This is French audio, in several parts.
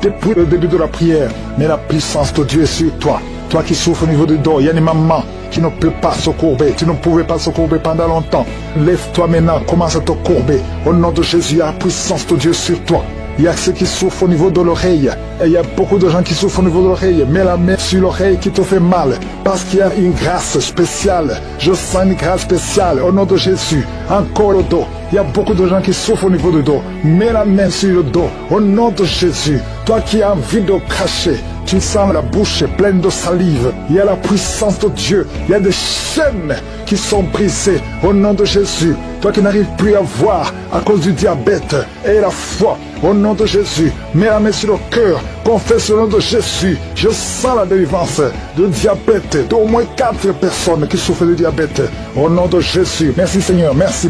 depuis le début de la prière. Mais la puissance de Dieu est sur toi. Toi qui souffres au niveau du dos, il y a des mamans qui ne peuvent pas se courber. Tu ne pouvais pas se courber pendant longtemps. Lève-toi maintenant, commence à te courber. Au nom de Jésus, il y a la puissance de Dieu sur toi. Il y a ceux qui souffrent au niveau de l'oreille. Et il y a beaucoup de gens qui souffrent au niveau de l'oreille. Mets la main sur l'oreille qui te fait mal. Parce qu'il y a une grâce spéciale. Je sens une grâce spéciale au nom de Jésus. Encore le dos. Il y a beaucoup de gens qui souffrent au niveau du dos. Mets la main sur le dos. Au nom de Jésus. Toi qui as envie de cracher. Tu sens la bouche pleine de salive. Il y a la puissance de Dieu. Il y a des chaînes qui sont brisées au nom de Jésus. Toi qui n'arrives plus à voir à cause du diabète et la foi, au nom de Jésus, mets la main sur le cœur, confesse le nom de Jésus. Je sens la délivrance de diabète, d'au moins 4 personnes qui souffrent de diabète. Au nom de Jésus, merci Seigneur, merci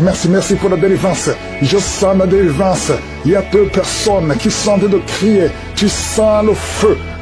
pour la délivrance. Je sens la délivrance. Il y a 2 personnes qui sont en train de crier. Tu sens le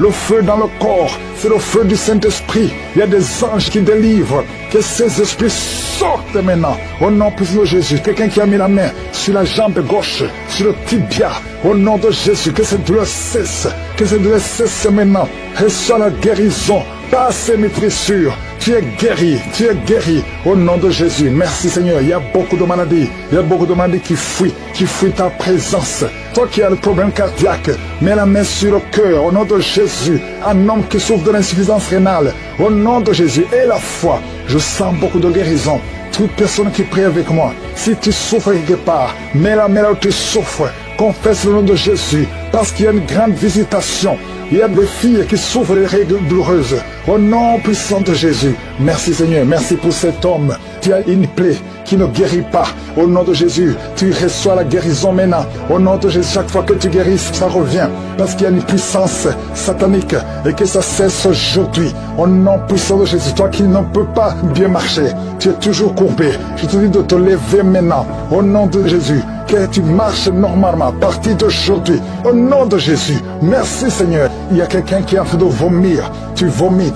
feu dans le corps. C'est le feu du Saint-Esprit. Il y a des anges qui délivrent. Que ces esprits sortent maintenant. Au nom puissant de Jésus. Quelqu'un qui a mis la main sur la jambe gauche, sur le tibia. Au nom de Jésus. Que cette douleur cesse. Que cette douleur cesse maintenant. Reçois la guérison. Par ces maîtrissures. Tu es guéri au nom de Jésus. Merci Seigneur. Il y a beaucoup de maladies. Il y a beaucoup de maladies qui fuient ta présence. Toi qui as le problème cardiaque, mets la main sur le cœur au nom de Jésus. Un homme qui souffre de l'insuffisance rénale, au nom de Jésus. Et la foi, je sens beaucoup de guérison. Toute personne qui prie avec moi, si tu souffres quelque part, mets la main là où tu souffres. Confesse le nom de Jésus, parce qu'il y a une grande visitation. Il y a des filles qui souffrent des règles douloureuses. Au nom puissant de Jésus. Merci Seigneur, merci pour cet homme. Tu as une plaie qui ne guérit pas. Au nom de Jésus, tu reçois la guérison maintenant. Au nom de Jésus, chaque fois que tu guéris, ça revient. Parce qu'il y a une puissance satanique et que ça cesse aujourd'hui. Au nom puissant de Jésus, toi qui ne peux pas bien marcher, tu es toujours courbé. Je te dis de te lever maintenant. Au nom de Jésus, que tu marches normalement à partir d'aujourd'hui. Au nom de Jésus, merci Seigneur. Il y a quelqu'un qui est en train de vomir. Tu vomis.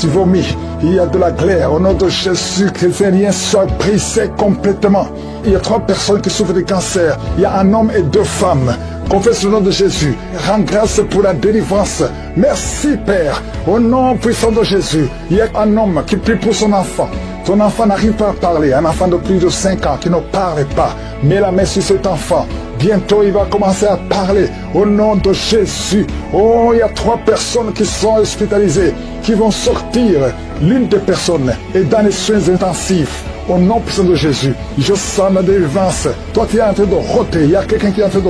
Il y a de la glaire. Au nom de Jésus, que ces liens soient brisés complètement. Il y a 3 personnes qui souffrent de cancer. Il y a un homme et 2 femmes. Confesse le nom de Jésus. Rends grâce pour la délivrance. Merci Père. Au nom puissant de Jésus. Il y a un homme qui prie pour son enfant. Ton enfant n'arrive pas à parler. Un enfant de plus de 5 ans qui ne parle pas. Mets la main sur cet enfant. Bientôt, il va commencer à parler au nom de Jésus. Oh, il y a 3 personnes qui sont hospitalisées, qui vont sortir. L'une des personnes est dans les soins intensifs. Au nom puissant de Jésus, je sens la délivrance. Toi, tu es en train de roter. Il y a quelqu'un qui est en train de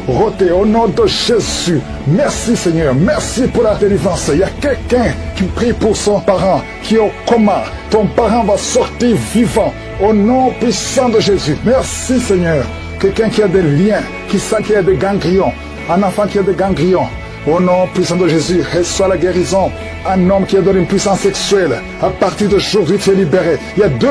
roter au nom de Jésus. Merci Seigneur, merci pour la délivrance. Il y a quelqu'un qui prie pour son parent qui est au coma. Ton parent va sortir vivant au nom puissant de Jésus. Merci Seigneur. Quelqu'un qui a des liens, qui sent qu'il y a des ganglions. Un enfant qui a des ganglions. Au nom puissant de Jésus, reçois la guérison. Un homme qui a donné une puissance sexuelle. À partir d'aujourd'hui, tu es libéré. Il y a 2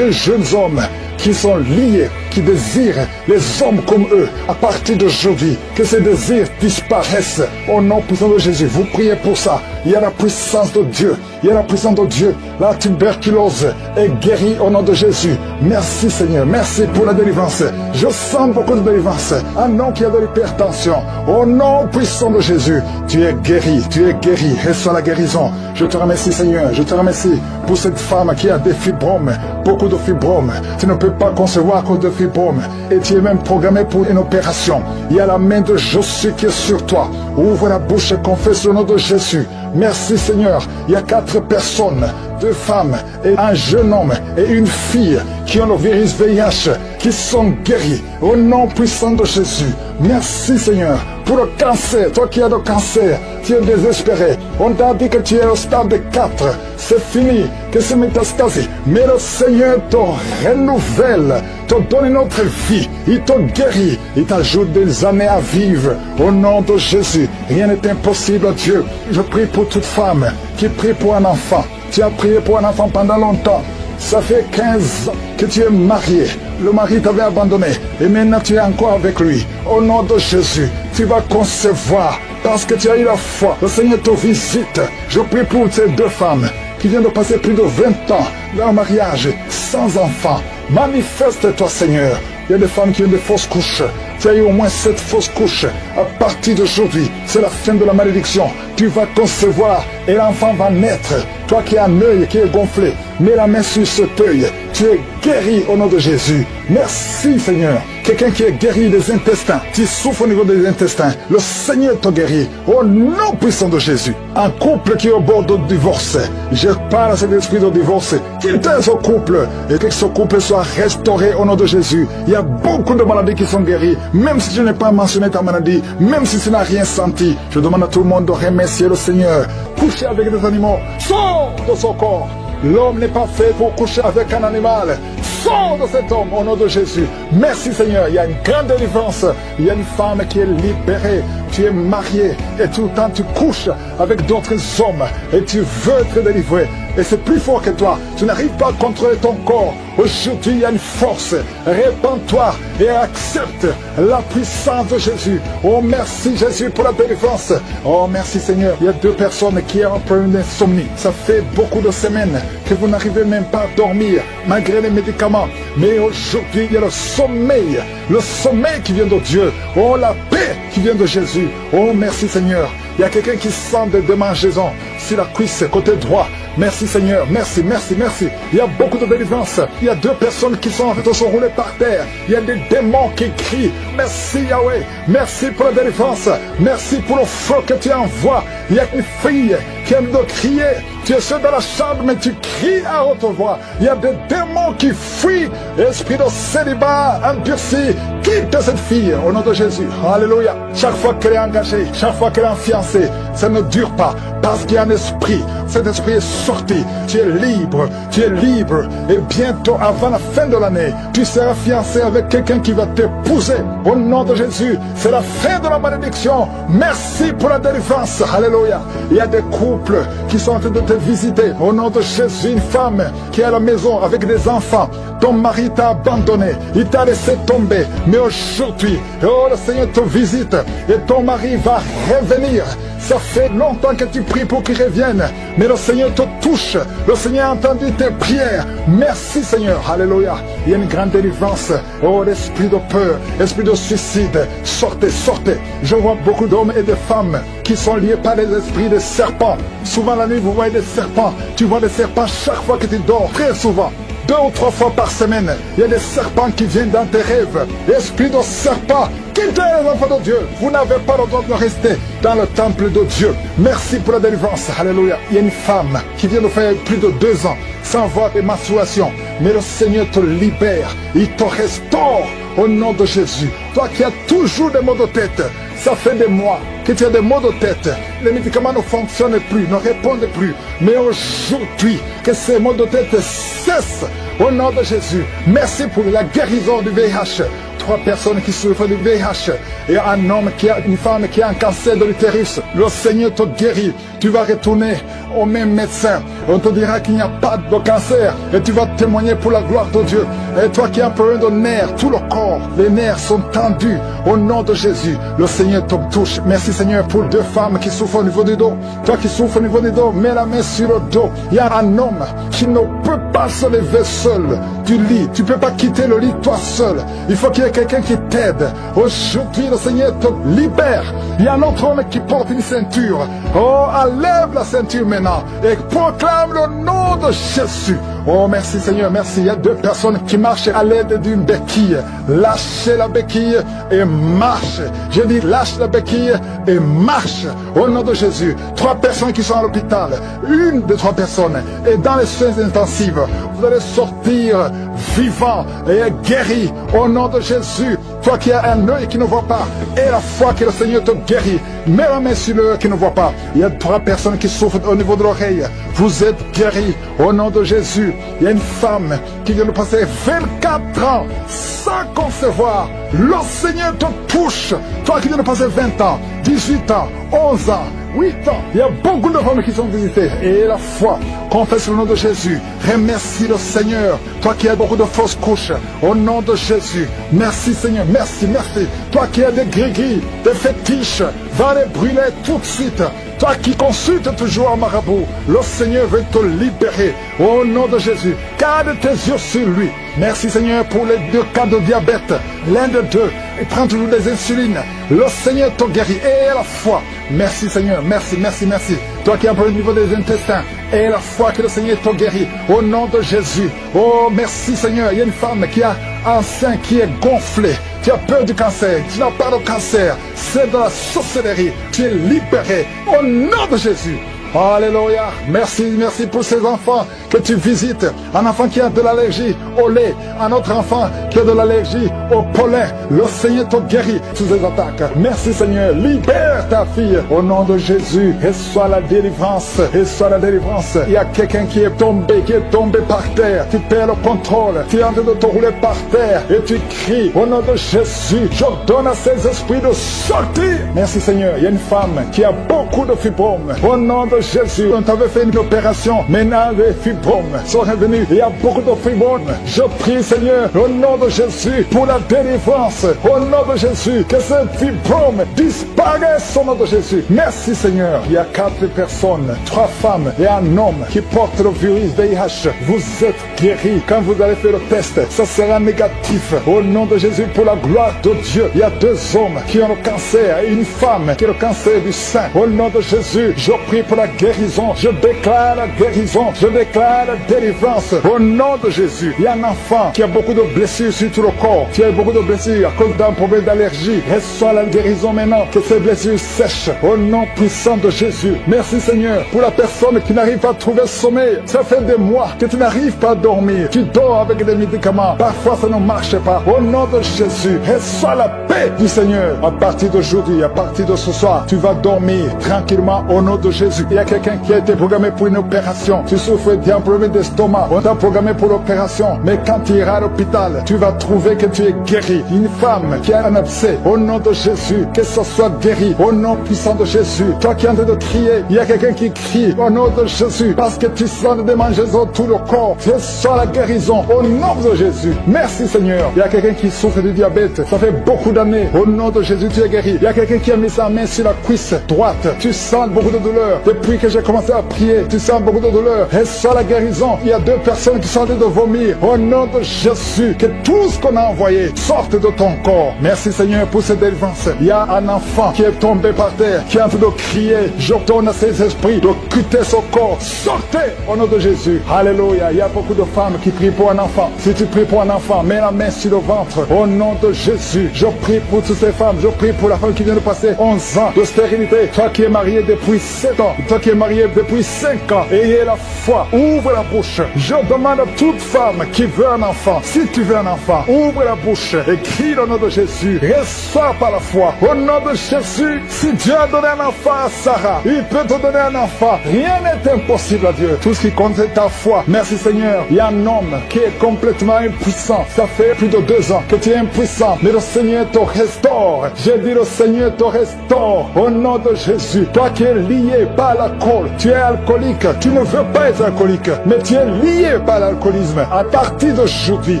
jeunes hommes qui sont liés, qui désirent les hommes comme eux. À partir d'aujourd'hui, que ces désirs disparaissent. Au nom puissant de Jésus, vous priez pour ça. Il y a la puissance de Dieu. Il y a la puissance de Dieu. La tuberculose est guérie au nom de Jésus. Merci Seigneur. Merci pour la délivrance. Je sens beaucoup de délivrance. Un homme qui a de l'hypertension. Au nom puissant de Jésus, tu es guéri. Tu es guéri. Reçois la guérison. Je te remercie Seigneur. Je te remercie pour cette femme qui a des fibromes. Beaucoup de fibromes. Tu ne peux pas concevoir à cause de fibromes. Et tu es même programmé pour une opération. Il y a la main de Jésus qui est sur toi. Ouvre la bouche et confesse le nom de Jésus. Merci Seigneur. Il y a 4 personnes, 2 femmes et un jeune homme et une fille qui ont le virus VIH, qui sont guéris au nom puissant de Jésus. Merci Seigneur pour le cancer. Toi qui as le cancer, tu es désespéré. On t'a dit que tu es au stade 4. C'est fini, que c'est métastasé. Mais le Seigneur te renouvelle, te donne une autre vie. Il te guérit, il t'ajoute des années à vivre. Au nom de Jésus, rien n'est impossible à Dieu. Je prie pour toute femme qui prie pour un enfant. Tu as prié pour un enfant pendant longtemps. Ça fait 15 ans que tu es marié. Le mari t'avait abandonné et maintenant tu es encore avec lui. Au nom de Jésus, tu vas concevoir parce que tu as eu la foi. Le Seigneur te visite. Je prie pour ces 2 femmes qui viennent de passer plus de 20 ans dans le mariage sans enfant. Manifeste-toi Seigneur. Il y a des femmes qui ont des fausses couches. tu as eu au moins 7 fausses couches. À partir d'aujourd'hui, c'est la fin de la malédiction. Tu vas concevoir et l'enfant va naître. Toi qui as un œil qui est gonflé, mets la main sur cet œil. Tu es guéri au nom de Jésus. Merci Seigneur. Quelqu'un qui est guéri des intestins, tu souffres au niveau des intestins, le Seigneur te guérit au nom puissant de Jésus. Un couple qui est au bord de divorce, je parle à cet esprit de divorce, quitte ce couple et que ce couple soit restauré au nom de Jésus. Il y a beaucoup de maladies qui sont guéries, même si je n'ai pas mentionné ta maladie, même si tu n'as rien senti. Je demande à tout le monde de remercier le Seigneur. Coucher avec des animaux, sors de son corps. L'homme n'est pas fait pour coucher avec un animal. Sors de cet homme au nom de Jésus. Merci Seigneur, il y a une grande délivrance. Il y a une femme qui est libérée. Tu es marié et tout le temps tu couches avec d'autres hommes et tu veux être délivré. Et c'est plus fort que toi. Tu n'arrives pas à contrôler ton corps. Aujourd'hui, il y a une force. Répands-toi et accepte la puissance de Jésus. Oh, merci Jésus pour la délivrance. Oh, merci Seigneur. Il y a 2 personnes qui ont un problème d'insomnie. Ça fait beaucoup de semaines que vous n'arrivez même pas à dormir, malgré les médicaments. Mais aujourd'hui, il y a le sommeil qui vient de Dieu. Oh, la paix qui vient de Jésus. Oh, merci Seigneur. Il y a quelqu'un qui sent des démangeaisons sur la cuisse, côté droit. Merci Seigneur, merci, merci, merci. Il y a beaucoup de délivrance. Il y a 2 personnes qui sont en fait sont roulées par terre. Il y a des démons qui crient. Merci Yahweh, merci pour la délivrance. Merci pour le feu que tu envoies. Il y a une fille qui aime de crier. Tu es seul dans la chambre, mais tu cries à haute voix. Il y a des démons qui fuient. Esprit de célibat, endurci, quitte cette fille au nom de Jésus. Alléluia. Chaque fois qu'elle est engagée, chaque fois qu'elle est fiancée, ça ne dure pas parce qu'il y a un esprit. Cet esprit est sorti. Tu es libre. Tu es libre. Et bientôt, avant la fin de l'année, tu seras fiancé avec quelqu'un qui va t'épouser. Au nom de Jésus, c'est la fin de la malédiction. Merci pour la délivrance. Alléluia. Il y a des couples qui sont en train de te visiter. Au nom de Jésus, une femme qui est à la maison avec des enfants. Ton mari t'a abandonné. Il t'a laissé tomber. Mais aujourd'hui, oh, le Seigneur te visite. Et ton mari va revenir. Ça fait longtemps que tu pries pour qu'il revienne. Mais le Seigneur te touche. Le Seigneur a entendu tes prières. Merci Seigneur. Alléluia. Il y a une grande délivrance. Oh, l'esprit de peur, l'esprit de suicide. Sortez, sortez. Je vois beaucoup d'hommes et de femmes qui sont liés par les esprits de serpents. Souvent la nuit, vous voyez des serpents. Tu vois des serpents chaque fois que tu dors. Très souvent. 2 ou 3 fois par semaine, il y a des serpents qui viennent dans tes rêves. Esprit de serpent, quittez les enfants de Dieu. Vous n'avez pas le droit de rester dans le temple de Dieu. Merci pour la délivrance. Alléluia. Il y a une femme qui vient de faire plus de 2 ans sans voir des menstruations. Mais le Seigneur te libère. Il te restaure au nom de Jésus. Toi qui as toujours des maux de tête, ça fait des mois que tu as des maux de tête. Les médicaments ne fonctionnent plus, ne répondent plus. Mais aujourd'hui, que ces maux de tête cessent au nom de Jésus. Merci pour la guérison du VIH. 3 personnes qui souffrent du VIH et un homme une femme qui a un cancer de l'utérus. Le Seigneur te guérit. Tu vas retourner au même médecin. On te dira qu'il n'y a pas de cancer et tu vas témoigner pour la gloire de Dieu. Et toi qui as un problème de nerfs, tout le corps, les nerfs sont tendus au nom de Jésus. Le Seigneur te touche. Merci Seigneur pour 2 femmes qui souffrent au niveau du dos. Toi qui souffres au niveau du dos, mets la main sur le dos. Il y a un homme qui ne peut pas se lever seul du lit. Tu ne peux pas quitter le lit toi seul. Il faut qu'il y ait quelqu'un qui t'aide. Aujourd'hui, le Seigneur te libère. Il y a un autre homme qui porte une ceinture. Oh, enlève la ceinture maintenant et proclame le nom de Jésus. Oh, merci Seigneur, merci. Il y a 2 personnes qui marchent à l'aide d'une béquille. Lâchez la béquille et marche. Je dis lâche la béquille et marche. Au nom de Jésus. 3 personnes qui sont à l'hôpital. Une des 3 personnes est dans les soins intensifs. Vous allez sortir vivant et guéri au nom de Jésus. Toi qui as un œil qui ne voit pas et la foi que le Seigneur te guérit, mets la main sur l'œil qui ne voit pas. Il y a 3 personnes qui souffrent au niveau de l'oreille. Vous êtes guéris au nom de Jésus. Il y a une femme qui vient de passer 24 ans sans concevoir. Le Seigneur te touche. Toi qui viens de passer 20 ans, 18 ans, 11 ans, 8 ans. Il y a beaucoup de femmes qui sont visitées. Et la foi, confesse le nom de Jésus. Remercie le Seigneur. Toi qui as beaucoup de fausses couches, au nom de Jésus. Merci Seigneur, merci, merci. Toi qui as des gris-gris, des fétiches, va les brûler tout de suite. Toi qui consultes toujours un marabout, le Seigneur veut te libérer. Au nom de Jésus, garde tes yeux sur lui. Merci Seigneur pour les 2 cas de diabète. L'un de 2 Il prend toujours des insulines. Le Seigneur te guérit. Et la foi. Merci Seigneur. Merci, merci, merci. Toi qui as un problème au niveau des intestins. Et la foi que le Seigneur te guérit. Au nom de Jésus. Oh, merci Seigneur. Il y a une femme qui a un sein qui est gonflé. Tu as peur du cancer. Tu n'as pas de cancer. C'est de la sorcellerie. Tu es libéré. Au nom de Jésus. Alléluia. Merci, merci pour ces enfants que tu visites. Un enfant qui a de l'allergie au lait. Un autre enfant qui a de l'allergie au pollen. Le Seigneur te guérit sous ces attaques. Merci Seigneur. Libère ta fille au nom de Jésus. Et soit la délivrance. Et soit la délivrance. Il y a quelqu'un qui est tombé par terre. Tu perds le contrôle. Tu es en train de te rouler par terre. Et tu cries au nom de Jésus. J'ordonne à ces esprits de sortir. Merci Seigneur. Il y a une femme qui a beaucoup de fibromes. Au nom de Jésus, on t'avait fait une opération, maintenant les fibromes sont revenus. Il y a beaucoup de fibromes. Je prie Seigneur, au nom de Jésus, pour la délivrance. Au nom de Jésus, que ces fibromes disparaissent au nom de Jésus. Merci Seigneur. Il y a 4 personnes, 3 femmes et un homme qui portent le virus VIH. Vous êtes guéris. Quand vous allez faire le test, ça sera négatif. Au nom de Jésus, pour la gloire de Dieu. Il y a 2 hommes qui ont le cancer et une femme qui a le cancer du sein. Au nom de Jésus, je prie pour la guérison, je déclare la guérison, je déclare la délivrance au nom de Jésus. Il y a un enfant qui a beaucoup de blessures sur tout le corps, qui a beaucoup de blessures à cause d'un problème d'allergie. Reçois la guérison maintenant, que ces blessures sèchent au nom puissant de Jésus. Merci Seigneur pour la personne qui n'arrive pas à trouver sommeil. Ça fait des mois que tu n'arrives pas à dormir. Tu dors avec des médicaments. Parfois ça ne marche pas. Au nom de Jésus, reçois la paix du Seigneur. À partir d'aujourd'hui, à partir de ce soir, tu vas dormir tranquillement au nom de Jésus. Il y a quelqu'un qui a été programmé pour une opération. Tu souffres d'un problème d'estomac. On t'a programmé pour l'opération. Mais quand tu iras à l'hôpital, tu vas trouver que tu es guéri. Une femme qui a un abcès, au nom de Jésus, que ce soit guéri. Au nom puissant de Jésus. Toi qui es en train de crier, il y a quelqu'un qui crie au nom de Jésus. Parce que tu sens des démangeaisons tout le corps. Reçois la guérison au nom de Jésus. Merci Seigneur. Il y a quelqu'un qui souffre du diabète. Ça fait beaucoup d'années. Au nom de Jésus, tu es guéri. Il y a quelqu'un qui a mis sa main sur la cuisse droite. Tu sens beaucoup de douleur. Depuis que j'ai commencé à prier, tu sens beaucoup de douleur. Reçois la guérison. Il y a 2 personnes qui sont en train de vomir. Au nom de Jésus, que tout ce qu'on a envoyé sorte de ton corps. Merci Seigneur pour cette délivrance. Il y a un enfant qui est tombé par terre, qui est en train de crier. J'ordonne à ces esprits de quitter son corps. Sortez au nom de Jésus. Alléluia. Il y a beaucoup de femmes qui prient pour un enfant. Si tu pries pour un enfant, mets la main sur le ventre. Au nom de Jésus, je prie pour toutes ces femmes. Je prie pour la femme qui vient de passer 11 ans de stérilité. Toi qui es marié depuis 7 ans. Toi qui es marié depuis 5 ans. Ayez la foi. Ouvre la bouche. Je demande à toute femme qui veut un enfant. Si tu veux un enfant, ouvre la bouche et crie le nom de Jésus. Reçois par la foi. Au nom de Jésus, si Dieu a donné un enfant à Sarah, il peut te donner un enfant. Rien n'est impossible à Dieu. Tout ce qui compte c'est ta foi. Merci Seigneur. Il y a un homme qui est complètement impuissant. Ça fait plus de 2 ans que tu es impuissant. Mais le Seigneur te restaure. J'ai dit le Seigneur te restaure. Au nom de Jésus. Toi qui es lié par l'alcool. Tu es alcoolique. Tu ne veux pas être alcoolique. Mais tu es lié par l'alcoolisme. À partir d'aujourd'hui,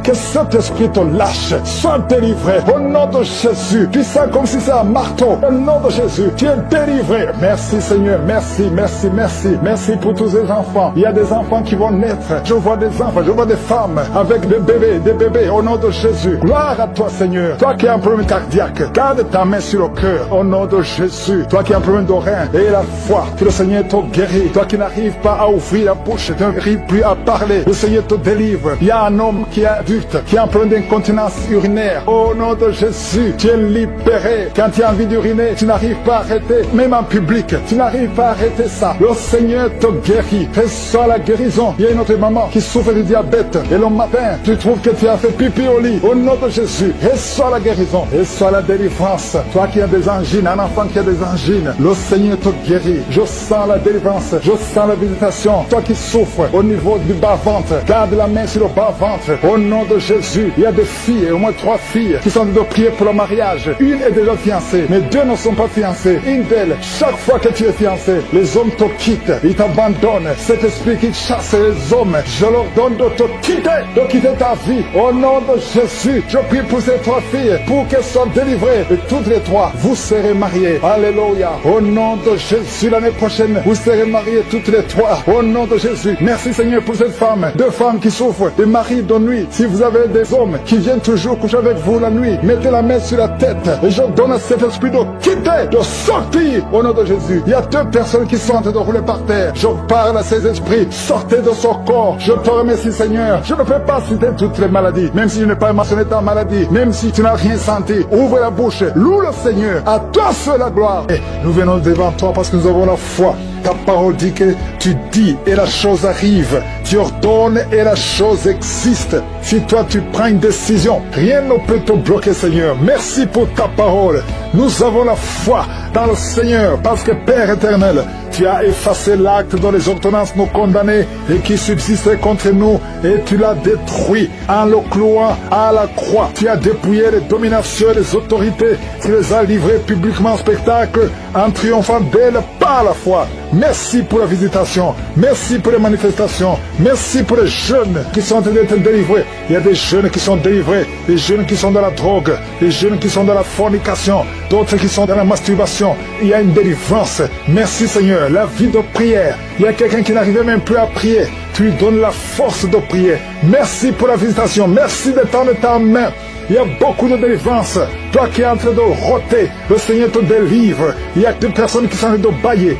que cet esprit te lâche. Sois délivré. Au nom de Jésus. Tu sens comme si c'est un marteau. Au nom de Jésus. Tu es délivré. Merci Seigneur. Merci, merci, merci. Merci pour tous ces enfants. Il y a des enfants qui vont naître. Je vois des enfants. Je vois des femmes avec des bébés. Des bébés. Au nom de Jésus. Gloire à toi Seigneur. Toi qui as un problème cardiaque. Garde ta main sur le cœur. Au nom de Jésus. Toi qui as un problème de rein. Et la foi. Que le Seigneur te guérit. Toi qui n'arrives pas à ouvrir la bouche. Tu n'arrives plus à parler. Le Seigneur te délivre. Il y a un homme qui est adulte. Qui a un problème d'incontinence urinaire. Au nom de Jésus. Tu es libéré. Quand tu as envie d'uriner. Tu n'arrives pas à arrêter. Même en public. Tu n'arrives pas à arrêter ça. Le Seigneur te guérit. Reçois la guérison. Il y a une autre maman qui souffre du diabète. Et le matin, tu trouves que tu as fait pipi au lit. Au nom de Jésus. Reçois la guérison. Reçois la délivrance. Toi qui as des angines. Un enfant qui a des angines. Le Seigneur te guérit. Je sens la délivrance. Je sens la visitation. Toi qui souffres au niveau du bas-ventre. Garde la main sur le bas-ventre. Au nom de Jésus. Il y a des filles, au moins 3 filles, qui sont en train de prier pour le mariage. Une est déjà fiancée, mais 2 ne sont pas fiancées. Une d'elles, chaque fois que tu es fiancé, les hommes te quittent. Ils t'abandonnent. Cet esprit qui chasse les hommes, je leur donne de te quitter ta vie. Au nom de Jésus, je prie pour ces 3 filles, pour qu'elles soient délivrées. Et toutes les 3, vous serez mariées. Alléluia. Au nom de Jésus, l'année prochaine, prochaine, vous serez mariés toutes les trois. Au nom de Jésus. Merci Seigneur pour cette femme. Deux femmes qui souffrent des maris de nuit. Si vous avez des hommes qui viennent toujours coucher avec vous la nuit, mettez la main sur la tête. Et je donne à cet esprit de quitter, de sortir au nom de Jésus. Il y a deux personnes qui sont en train de rouler par terre. Je parle à ces esprits. Sortez de son corps. Je te remercie Seigneur. Je ne peux pas citer toutes les maladies. Même si je n'ai pas mentionné ta maladie. Même si tu n'as rien senti. Ouvre la bouche. Loue le Seigneur. À toi seul la gloire. Et nous venons devant toi parce que nous avons la foi. Ta parole dit que tu dis et la chose arrive. Tu ordonnes et la chose existe. Si toi tu prends une décision, rien ne peut te bloquer Seigneur. Merci pour ta parole. Nous avons la foi dans le Seigneur parce que Père éternel, tu as effacé l'acte dont les ordonnances nous condamnaient et qui subsistait contre nous et tu l'as détruit en le clouant à la croix. Tu as dépouillé les dominations et les autorités. Tu les as livrées publiquement en spectacle en triomphant d'elles par la foi. Merci pour la visitation. Merci pour les manifestations. Merci pour les jeunes qui sont en train d'être délivrés. Il y a des jeunes qui sont délivrés, des jeunes qui sont dans la drogue, des jeunes qui sont dans la fornication, d'autres qui sont dans la masturbation. Il y a une délivrance. Merci Seigneur. La vie de prière. Il y a quelqu'un qui n'arrivait même plus à prier. Tu lui donnes la force de prier. Merci pour la visitation. Merci de tendre ta main. Il y a beaucoup de délivrance. Toi qui es en train de rôter, le Seigneur te délivre. Il y a des personnes qui sont en train de bailler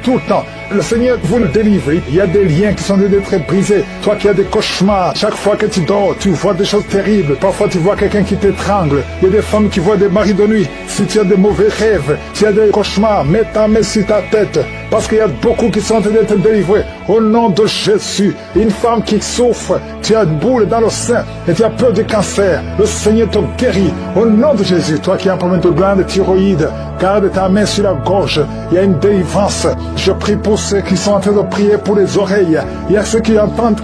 tout le temps. Le Seigneur vous le délivre. Il y a des liens qui sont en train d'être brisés. Toi qui as des cauchemars, chaque fois que tu dors, tu vois des choses terribles. Parfois tu vois quelqu'un qui t'étrangle. Il y a des femmes qui voient des maris de nuit. Si tu as des mauvais rêves, si tu as des cauchemars, mets ta main sur ta tête. Parce qu'il y a beaucoup qui sont en train d'être délivrés. Au nom de Jésus, une femme qui souffre, tu as une boule dans le sein et tu as peur du cancer. Le Seigneur te guérit. Au nom de Jésus, toi qui as un problème de glande thyroïde, garde ta main sur la gorge. Il y a une délivrance. Je prie pour ceux qui sont en train de prier pour les oreilles. Il y a ceux qui entendent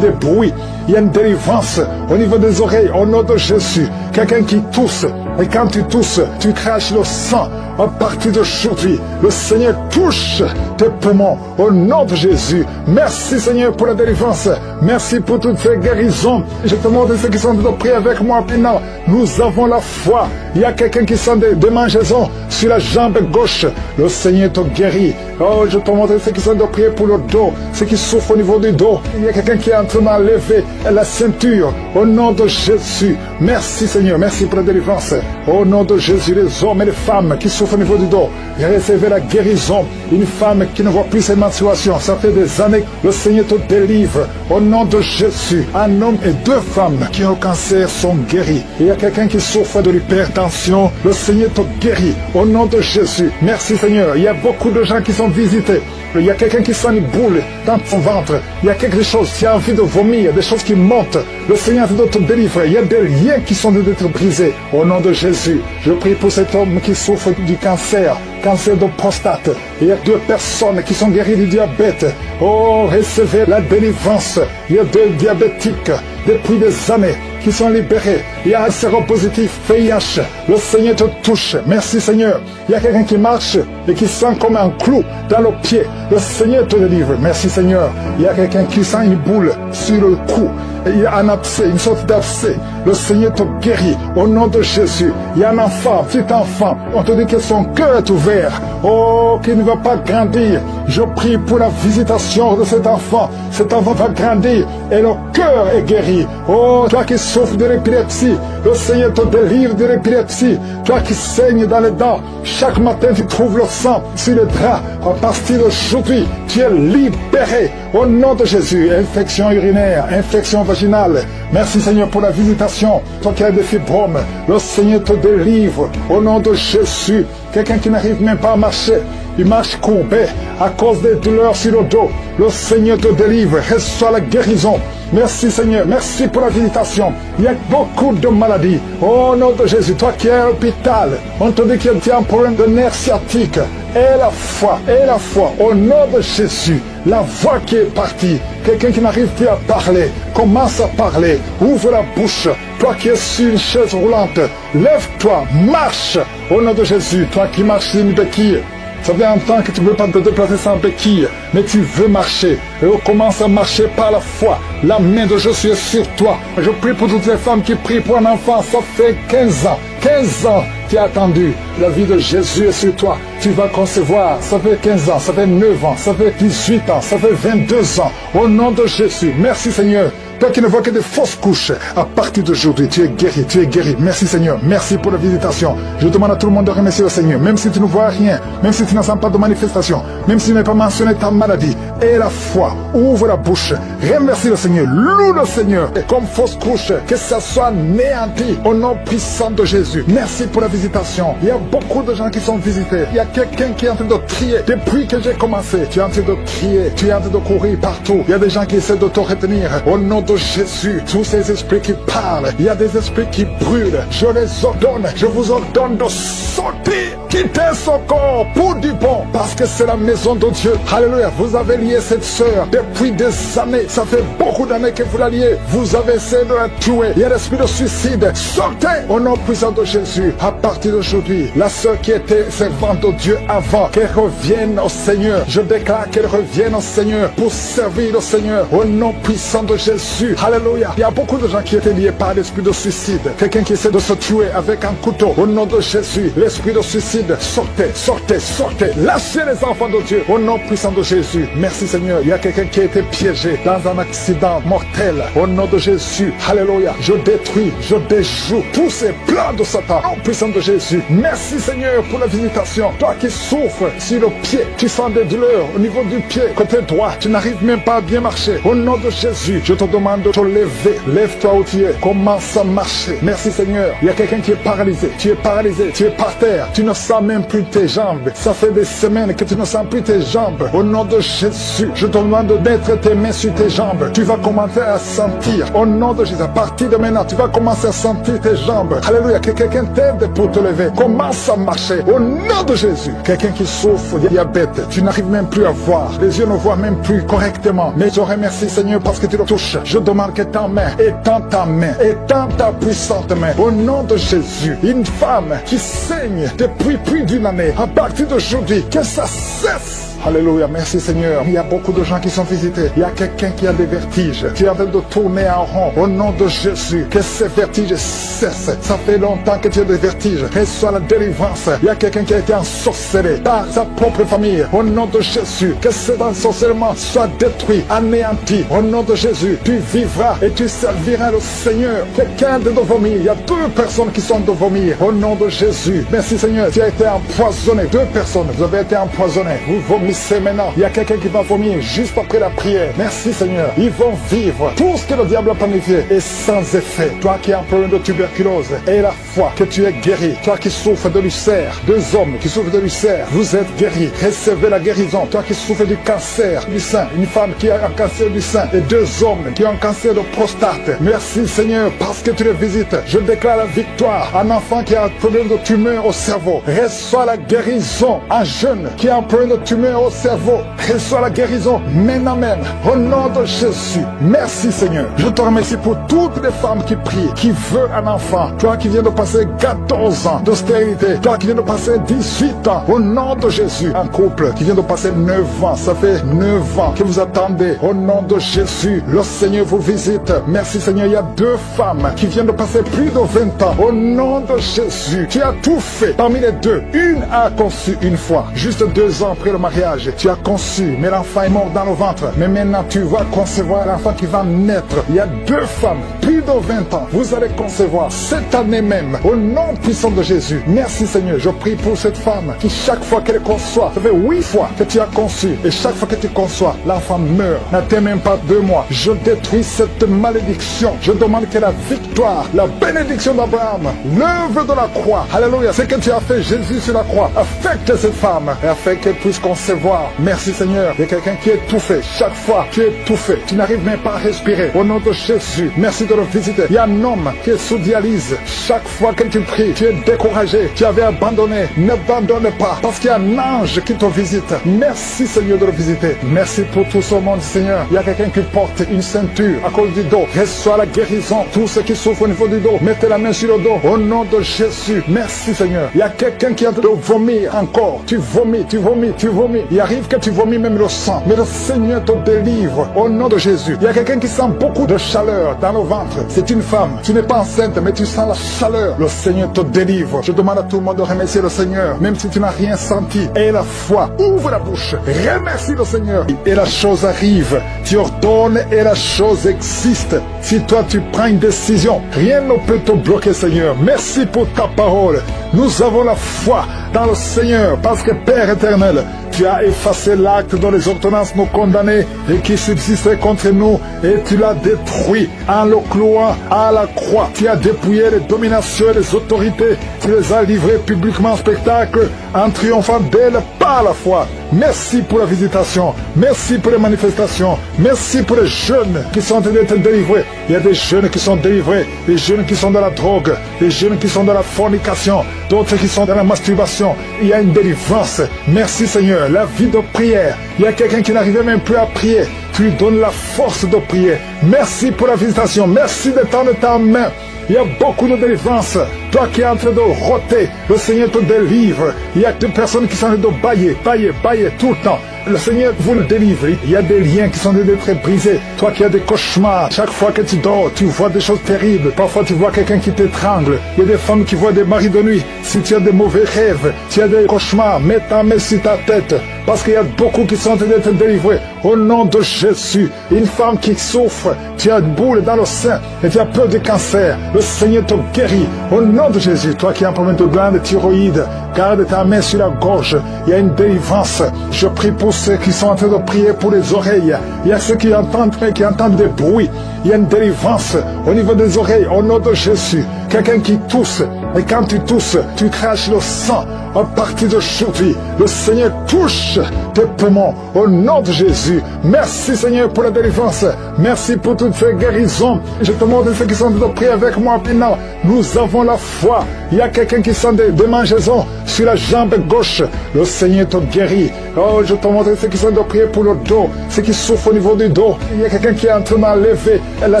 des bruits. Il y a une délivrance au niveau des oreilles. Au nom de Jésus, quelqu'un qui tousse. Et quand tu tousses, tu craches le sang. À partir d'aujourd'hui, le Seigneur touche tes poumons au nom de Jésus. Merci Seigneur pour la délivrance. Merci pour toutes ces guérisons. Je te montre ceux qui sont de prier avec moi maintenant. Nous avons la foi. Il y a quelqu'un qui sent des démangeaisons sur la jambe gauche. Le Seigneur te guérit. Oh, je te montre ceux qui sont de prier pour le dos, ceux qui souffrent au niveau du dos. Il y a quelqu'un qui est en train d'enlever la ceinture au nom de Jésus. Merci Seigneur, merci pour la délivrance. Au nom de Jésus, les hommes et les femmes qui souffrent au niveau du dos, recevez la guérison. Une femme qui ne voit plus ses menstruations, ça fait des années, le Seigneur te délivre. Au nom de Jésus, un homme et deux femmes qui ont le cancer sont guéris. Il y a quelqu'un qui souffre de l'hypertension, le Seigneur te guérit. Au nom de Jésus, merci Seigneur. Il y a beaucoup de gens qui sont visités. Il y a quelqu'un qui sent une boule dans son ventre. Il y a quelque chose, qui a envie de vomir, des choses qui montent. Le Seigneur doit te délivrer. Il y a des liens qui sont d'être brisés. Au nom de Jésus, je prie pour cet homme qui souffre du cancer de prostate. Il y a deux personnes qui sont guéries du diabète. Oh, recevez la délivrance. Il y a deux diabétiques depuis des années qui sont libérés. Il y a un séropositif VIH. Le Seigneur te touche. Merci Seigneur. Il y a quelqu'un qui marche et qui sent comme un clou dans le pied. Le Seigneur te délivre. Merci Seigneur. Il y a quelqu'un qui sent une boule sur le cou. Il y a un abcès, une sorte d'abcès. Le Seigneur te guérit. Au nom de Jésus. Il y a un enfant, petit enfant. On te dit que son cœur est ouvert. Oh, qu'il ne va pas grandir. Je prie pour la visitation de cet enfant. Cet enfant va grandir et le cœur est guéri. Oh, toi qui souffres de l'épilepsie, le Seigneur te délivre de l'épilepsie. Toi qui saignes dans les dents, chaque matin tu trouves le sang sur le drap. À partir d'aujourd'hui, tu es libéré. Au nom de Jésus, infection urinaire, infection vaginale. Merci Seigneur pour la visitation. Toi qui as des fibromes, le Seigneur te délivre. Au nom de Jésus, quelqu'un qui n'arrive même pas à marcher, il marche courbé à cause des douleurs sur le dos. Le Seigneur te délivre. Reçois la guérison. Merci Seigneur, merci pour la visitation. Il y a beaucoup de maladies. Au nom de Jésus, toi qui es à l'hôpital, on te dit que tu as un problème de nerf sciatique. Et la foi, au nom de Jésus, la voix qui est partie, quelqu'un qui n'arrive plus à parler, commence à parler, ouvre la bouche. Toi qui es sur une chaise roulante, lève-toi, marche. Au nom de Jésus, toi qui marches sur une béquille, ça fait un temps que tu ne peux pas te déplacer sans béquille, mais tu veux marcher. Et on commence à marcher par la foi. La main de Jésus est sur toi. Je prie pour toutes les femmes qui prient pour un enfant. Ça fait 15 ans. 15 ans, tu as attendu. La vie de Jésus est sur toi. tu vas concevoir. Ça fait 15 ans, ça fait 9 ans, ça fait 18 ans, ça fait 22 ans. Au nom de Jésus, merci Seigneur. Toi qui ne vois que des fausses couches, à partir d'aujourd'hui, tu es guéri, tu es guéri. Merci Seigneur, merci pour la visitation. Je demande à tout le monde de remercier le Seigneur, même si tu ne vois rien, même si tu n'as pas de manifestation, même si tu n'as pas mentionné ta maladie. Et la foi, ouvre la bouche, remercie le Seigneur, loue le Seigneur. Et comme fausse couche, que ça soit néanti au nom puissant de Jésus. Merci pour la visitation. Il y a beaucoup de gens qui sont visités. Il y a quelqu'un qui est en train de trier. Depuis que j'ai commencé, tu es en train de trier, tu es en train de courir partout. Il y a des gens qui essaient de te retenir. Au nom de Jésus, tous ces esprits qui parlent, il y a des esprits qui brûlent. Je les ordonne, je vous ordonne de sortir, quitter son corps pour du bon, parce que c'est la maison de Dieu. Alléluia, vous avez lié cette sœur depuis des années. Ça fait beaucoup d'années que vous la liez. Vous avez essayé de la tuer. Il y a l'esprit de suicide. Sortez au nom puissant de Jésus. À partir d'aujourd'hui, la sœur qui était servante de Dieu avant, qu'elle revienne au Seigneur. Je déclare qu'elle revienne au Seigneur pour servir le Seigneur au nom puissant de Jésus. Alléluia. Il y a beaucoup de gens qui étaient liés par l'esprit de suicide. Quelqu'un qui essaie de se tuer avec un couteau. Au nom de Jésus, l'esprit de suicide, sortez, sortez, sortez. Lâchez les enfants de Dieu au nom puissant de Jésus. Merci Seigneur. Il y a quelqu'un qui a été piégé dans un accident mortel. Au nom de Jésus. Alléluia. Je détruis, je déjoue tous ces plans de Satan. Au nom puissant de Jésus. Merci Seigneur pour la visitation. Toi qui souffres sur le pied, tu sens des douleurs au niveau du pied, côté droit. Tu n'arrives même pas à bien marcher. Au nom de Jésus, je te demande de te lever. Lève-toi où tu es. Commence à marcher. Merci Seigneur. Il y a quelqu'un qui est paralysé. Tu es paralysé. Tu es par terre. Tu ne sens même plus tes jambes. Ça fait des semaines que tu ne sens plus tes jambes. Au nom de Jésus, je te demande de mettre tes mains sur tes jambes. Tu vas commencer à sentir. Au nom de Jésus, à partir de maintenant, tu vas commencer à sentir tes jambes. Alléluia. Que quelqu'un t'aide pour te lever. Commence à marcher. Au nom de Jésus. Quelqu'un qui souffre de diabète. Tu n'arrives même plus à voir. Les yeux ne voient même plus correctement. Mais je remercie Seigneur parce que tu le touches. Je demande que ta main, étends ta main, étends ta puissante main. Au nom de Jésus, une femme qui saigne depuis plus d'une année, à partir d'aujourd'hui, que ça cesse. Alléluia, merci Seigneur. Il y a beaucoup de gens qui sont visités. Il y a quelqu'un qui a des vertiges. Tu es en train de tourner en rond. Au nom de Jésus, que ces vertiges cessent. Ça fait longtemps que tu as des vertiges. Reçois la délivrance. Il y a quelqu'un qui a été ensorcelé par sa propre famille. Au nom de Jésus, que cet ensorcellement soit détruit, anéanti. Au nom de Jésus, tu vivras et tu serviras le Seigneur. Quelqu'un de vomir. Il y a 2 personnes qui sont de vomir. Au nom de Jésus, merci Seigneur. Tu as été empoisonné. 2 personnes, vous avez été empoisonnés. Vous vomissez maintenant. Il y a quelqu'un qui va vomir juste après la prière. Merci Seigneur. Ils vont vivre. Tout ce que le diable a planifié est sans effet. Toi qui as un problème de tuberculose, et la foi que tu es guéri. Toi qui souffres de l'ulcère, 2 hommes qui souffrent de l'ulcère, vous êtes guéris. Recevez la guérison. Toi qui souffres du cancer du sein, une femme qui a un cancer du sein, et 2 hommes qui ont un cancer de prostate. Merci Seigneur parce que tu les visites. Je déclare la victoire. Un enfant qui a un problème de tumeur au cerveau, reçoit la guérison. Un jeune qui a un problème de tumeur au cerveau, reçois la guérison, amen. Au nom de Jésus, merci Seigneur. Je te remercie pour toutes les femmes qui prient, qui veulent un enfant. Toi qui viens de passer 14 ans d'austérité, toi qui viens de passer 18 ans, au nom de Jésus. Un couple qui vient de passer 9 ans, ça fait 9 ans que vous attendez. Au nom de Jésus, le Seigneur vous visite. Merci Seigneur, il y a 2 femmes qui viennent de passer plus de 20 ans. Au nom de Jésus, tu as tout fait. Parmi les 2, une a conçu une fois, juste 2 ans après le mariage. Tu as conçu, mais l'enfant est mort dans le ventre. Mais maintenant, tu vas concevoir l'enfant qui va naître. Il y a 2 femmes, plus de 20 ans. Vous allez concevoir cette année même, au nom puissant de Jésus. Merci Seigneur. Je prie pour cette femme qui, chaque fois qu'elle conçoit, ça fait 8 fois que tu as conçu. Et chaque fois que tu conçois, l'enfant meurt. N'attends même pas 2 mois. Je détruis cette malédiction. Je demande que la victoire, la bénédiction d'Abraham, l'œuvre de la croix, alléluia, ce que tu as fait Jésus sur la croix, affecte cette femme et afin qu'elle puisse concevoir. Merci Seigneur. Il y a quelqu'un qui est étouffé. Chaque fois, tu es étouffé. Tu n'arrives même pas à respirer. Au nom de Jésus, merci de le visiter. Il y a un homme qui est sous dialyse. Chaque fois que tu pries, tu es découragé. Tu avais abandonné. N'abandonne pas. Parce qu'il y a un ange qui te visite. Merci Seigneur de le visiter. Merci pour tout ce monde Seigneur. Il y a quelqu'un qui porte une ceinture à cause du dos. Reçois la guérison. Tous ceux qui souffrent au niveau du dos, mettez la main sur le dos. Au nom de Jésus. Merci Seigneur. Il y a quelqu'un qui est en train de vomir encore. Tu vomis, tu vomis, tu vomis. vomis. Il arrive que tu vomis même le sang. Mais le Seigneur te délivre au nom de Jésus. Il y a quelqu'un qui sent beaucoup de chaleur dans le ventre. C'est une femme. Tu n'es pas enceinte, mais tu sens la chaleur. Le Seigneur te délivre. Je demande à tout le monde de remercier le Seigneur. Même si tu n'as rien senti. Aie la foi. Ouvre la bouche. Remercie le Seigneur. Et la chose arrive. Tu ordonnes et la chose existe. Si toi tu prends une décision, rien ne peut te bloquer, Seigneur. Merci pour ta parole. Nous avons la foi dans le Seigneur parce que Père éternel, tu as effacé l'acte dont les ordonnances nous condamnaient et qui subsistait contre nous et tu l'as détruit en le clouant à la croix. Tu as dépouillé les dominations et les autorités. Tu les as livrées publiquement en spectacle en triomphant d'elles par la foi. Merci pour la visitation. Merci pour les manifestations. Merci pour les jeunes qui sont en train d'être délivrés. Il y a des jeunes qui sont délivrés, des jeunes qui sont dans la drogue, des jeunes qui sont dans la fornication, d'autres qui sont dans la masturbation. Il y a une délivrance. Merci Seigneur. La vie de prière. Il y a quelqu'un qui n'arrivait même plus à prier. Tu lui donnes la force de prier. Merci pour la visitation. Merci de tendre ta main. Il y a beaucoup de délivrance. Toi qui es en train de roter, le Seigneur te délivre. Il y a des personnes qui sont en train de bailler tout le temps. Le Seigneur vous le délivre. Il y a des liens qui sont en train d'être brisés. Toi qui as des cauchemars, chaque fois que tu dors, tu vois des choses terribles. Parfois tu vois quelqu'un qui t'étrangle. Il y a des femmes qui voient des maris de nuit. Si tu as des mauvais rêves, tu as des cauchemars, mets ta main sur ta tête. Parce qu'il y a beaucoup qui sont en train d'être délivrés. Au nom de Jésus, une femme qui souffre, tu as une boule dans le sein et tu as peur de cancer. Le Seigneur te guérit. Au nom de Jésus, toi qui as un problème de glande thyroïde, garde ta main sur la gorge. Il y a une délivrance. Je prie pour ceux qui sont en train de prier pour les oreilles. Il y a ceux qui entendent des bruits. Il y a une délivrance au niveau des oreilles. Au nom de Jésus, quelqu'un qui tousse. Et quand tu tousses, tu craches le sang. À partir d'aujourd'hui, le Seigneur touche tes poumons au nom de Jésus. Merci Seigneur pour la délivrance. Merci pour toutes ces guérisons. Je te montre ceux qui sont de prier avec moi maintenant. Nous avons la foi. Il y a quelqu'un qui sent des démangeaisons sur la jambe gauche. Le Seigneur te guérit. Oh, je te montre ceux qui sont de prier pour le dos, ceux qui souffrent au niveau du dos. Il y a quelqu'un qui est en train d'enlever la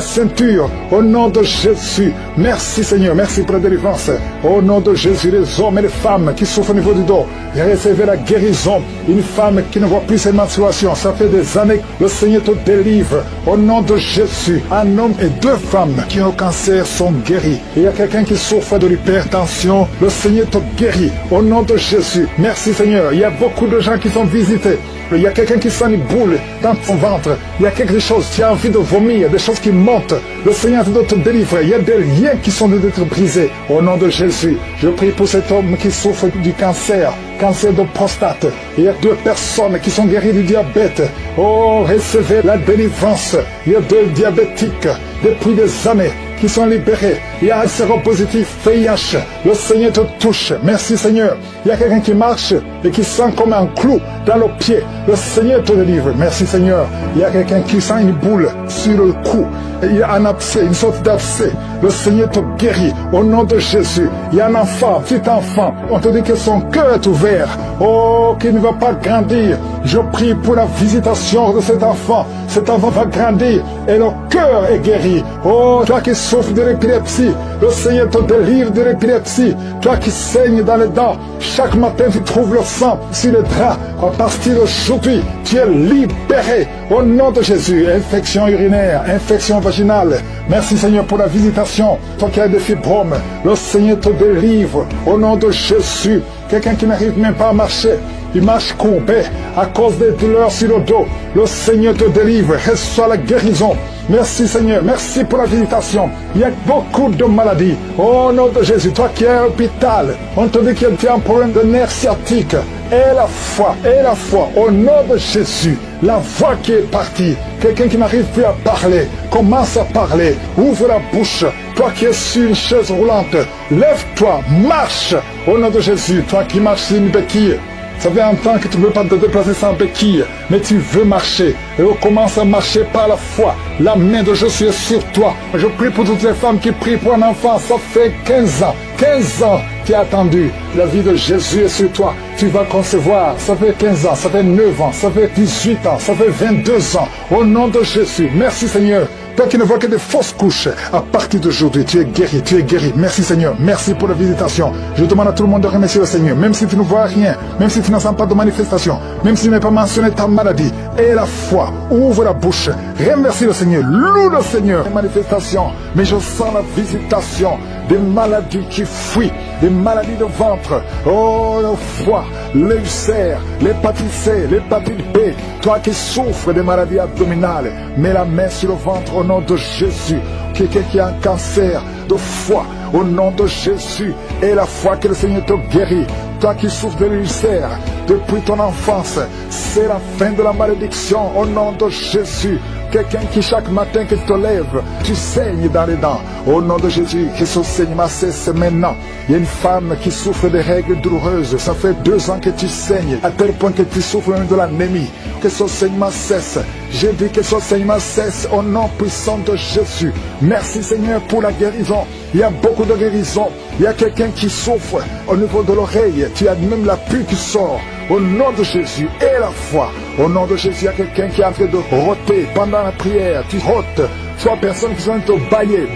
ceinture au nom de Jésus. Merci Seigneur, merci pour la délivrance. Au nom de Jésus, les hommes et les femmes qui souffrent au niveau du dos, recevez la guérison. Une femme qui ne voit plus ses menstruations, ça fait des années que le Seigneur te délivre. Au nom de Jésus, un homme et deux femmes qui ont le cancer sont guéris. Il y a quelqu'un qui souffre de l'hypertension, le Seigneur te guérit. Au nom de Jésus, merci Seigneur. Il y a beaucoup de gens qui sont visités. Il y a quelqu'un qui sent une boule dans son ventre. Il y a quelque chose, tu as envie de vomir, des choses qui montent. Le Seigneur doit te délivrer. Il y a des liens qui sont d'être brisés. Au nom de Jésus, je prie pour cet homme qui souffre du cancer de prostate. Il y a deux personnes qui sont guéries du diabète. Oh, recevez la délivrance. Il y a deux diabétiques depuis des années qui sont libérés. Il y a un séropositif VIH. Le Seigneur te touche. Merci Seigneur. Il y a quelqu'un qui marche et qui sent comme un clou dans le pied. Le Seigneur te délivre. Merci Seigneur. Il y a quelqu'un qui sent une boule sur le cou. Il y a un abcès, une sorte d'abcès. Le Seigneur te guérit. Au nom de Jésus. Il y a un enfant, petit enfant. On te dit que son cœur est ouvert. Oh, qu'il ne va pas grandir. Je prie pour la visitation de cet enfant. Cet enfant va grandir et le cœur est guéri. Oh, toi qui souffres de l'épilepsie, le Seigneur te délivre de l'épilepsie. Toi qui saignes dans les dents, chaque matin tu trouves le sang sur les draps. À partir d'aujourd'hui, tu es libéré. Au nom de Jésus, infection urinaire, infection vaginale. Merci Seigneur pour la visitation. Toi qui as des fibromes, le Seigneur te délivre. Au nom de Jésus, quelqu'un qui n'arrive même pas à marcher, il marche courbé à cause des douleurs sur le dos. Le Seigneur te délivre. Reçois la guérison. Merci Seigneur. Merci pour la visitation. Il y a beaucoup de maladies. Au nom de Jésus, toi qui es à l'hôpital, on te dit que tu as un problème de nerf sciatique. Et la foi. Au nom de Jésus, la voix qui est partie. Quelqu'un qui n'arrive plus à parler, commence à parler. Ouvre la bouche. Toi qui es sur une chaise roulante, lève-toi, marche. Au nom de Jésus, toi qui marches sur une béquille. Ça fait un temps que tu ne veux pas te déplacer sans béquille, mais tu veux marcher. Et on commence à marcher par la foi. La main de Jésus est sur toi. Je prie pour toutes les femmes qui prient pour un enfant. Ça fait 15 ans. 15 ans tu as attendu. La vie de Jésus est sur toi. Tu vas concevoir. Ça fait 15 ans, ça fait 9 ans, ça fait 18 ans, ça fait 22 ans. Au nom de Jésus, merci Seigneur. Toi qui ne vois que des fausses couches, à partir d'aujourd'hui, tu es guéri, tu es guéri. Merci Seigneur, merci pour la visitation. Je demande à tout le monde de remercier le Seigneur, même si tu ne vois rien, même si tu n'en sens pas de manifestation, même si tu n'as pas mentionné ta maladie. Et la foi, ouvre la bouche, remercie le Seigneur, loue le Seigneur. Les manifestations, mais je sens la visitation des maladies qui fuient, des maladies de ventre, oh le foie, l'ulcère, l'hépatite C, l'hépatite B. Toi qui souffres des maladies abdominales, mets la main sur le ventre au nom de Jésus. Quelqu'un qui a un cancer de foie, au nom de Jésus, et la foi que le Seigneur te guérit. Toi qui souffres de l'ulcère depuis ton enfance, c'est la fin de la malédiction au nom de Jésus. Quelqu'un qui chaque matin que tu te lèves, tu saignes dans les dents. Au nom de Jésus, que ce saignement cesse maintenant. Il y a une femme qui souffre de règles douloureuses. Ça fait 2 ans que tu saignes, à tel point que tu souffres même de l'anémie. Que ce saignement cesse. Je dis que ce saignement cesse au nom puissant de Jésus. Merci Seigneur pour la guérison. Il y a beaucoup de guérison. Il y a quelqu'un qui souffre au niveau de l'oreille. Tu as même la pue qui sort. Au nom de Jésus et la foi. Au nom de Jésus, il y a quelqu'un qui est en train de roter pendant la prière. Tu rotes. 3 personnes qui sont en train de bailler.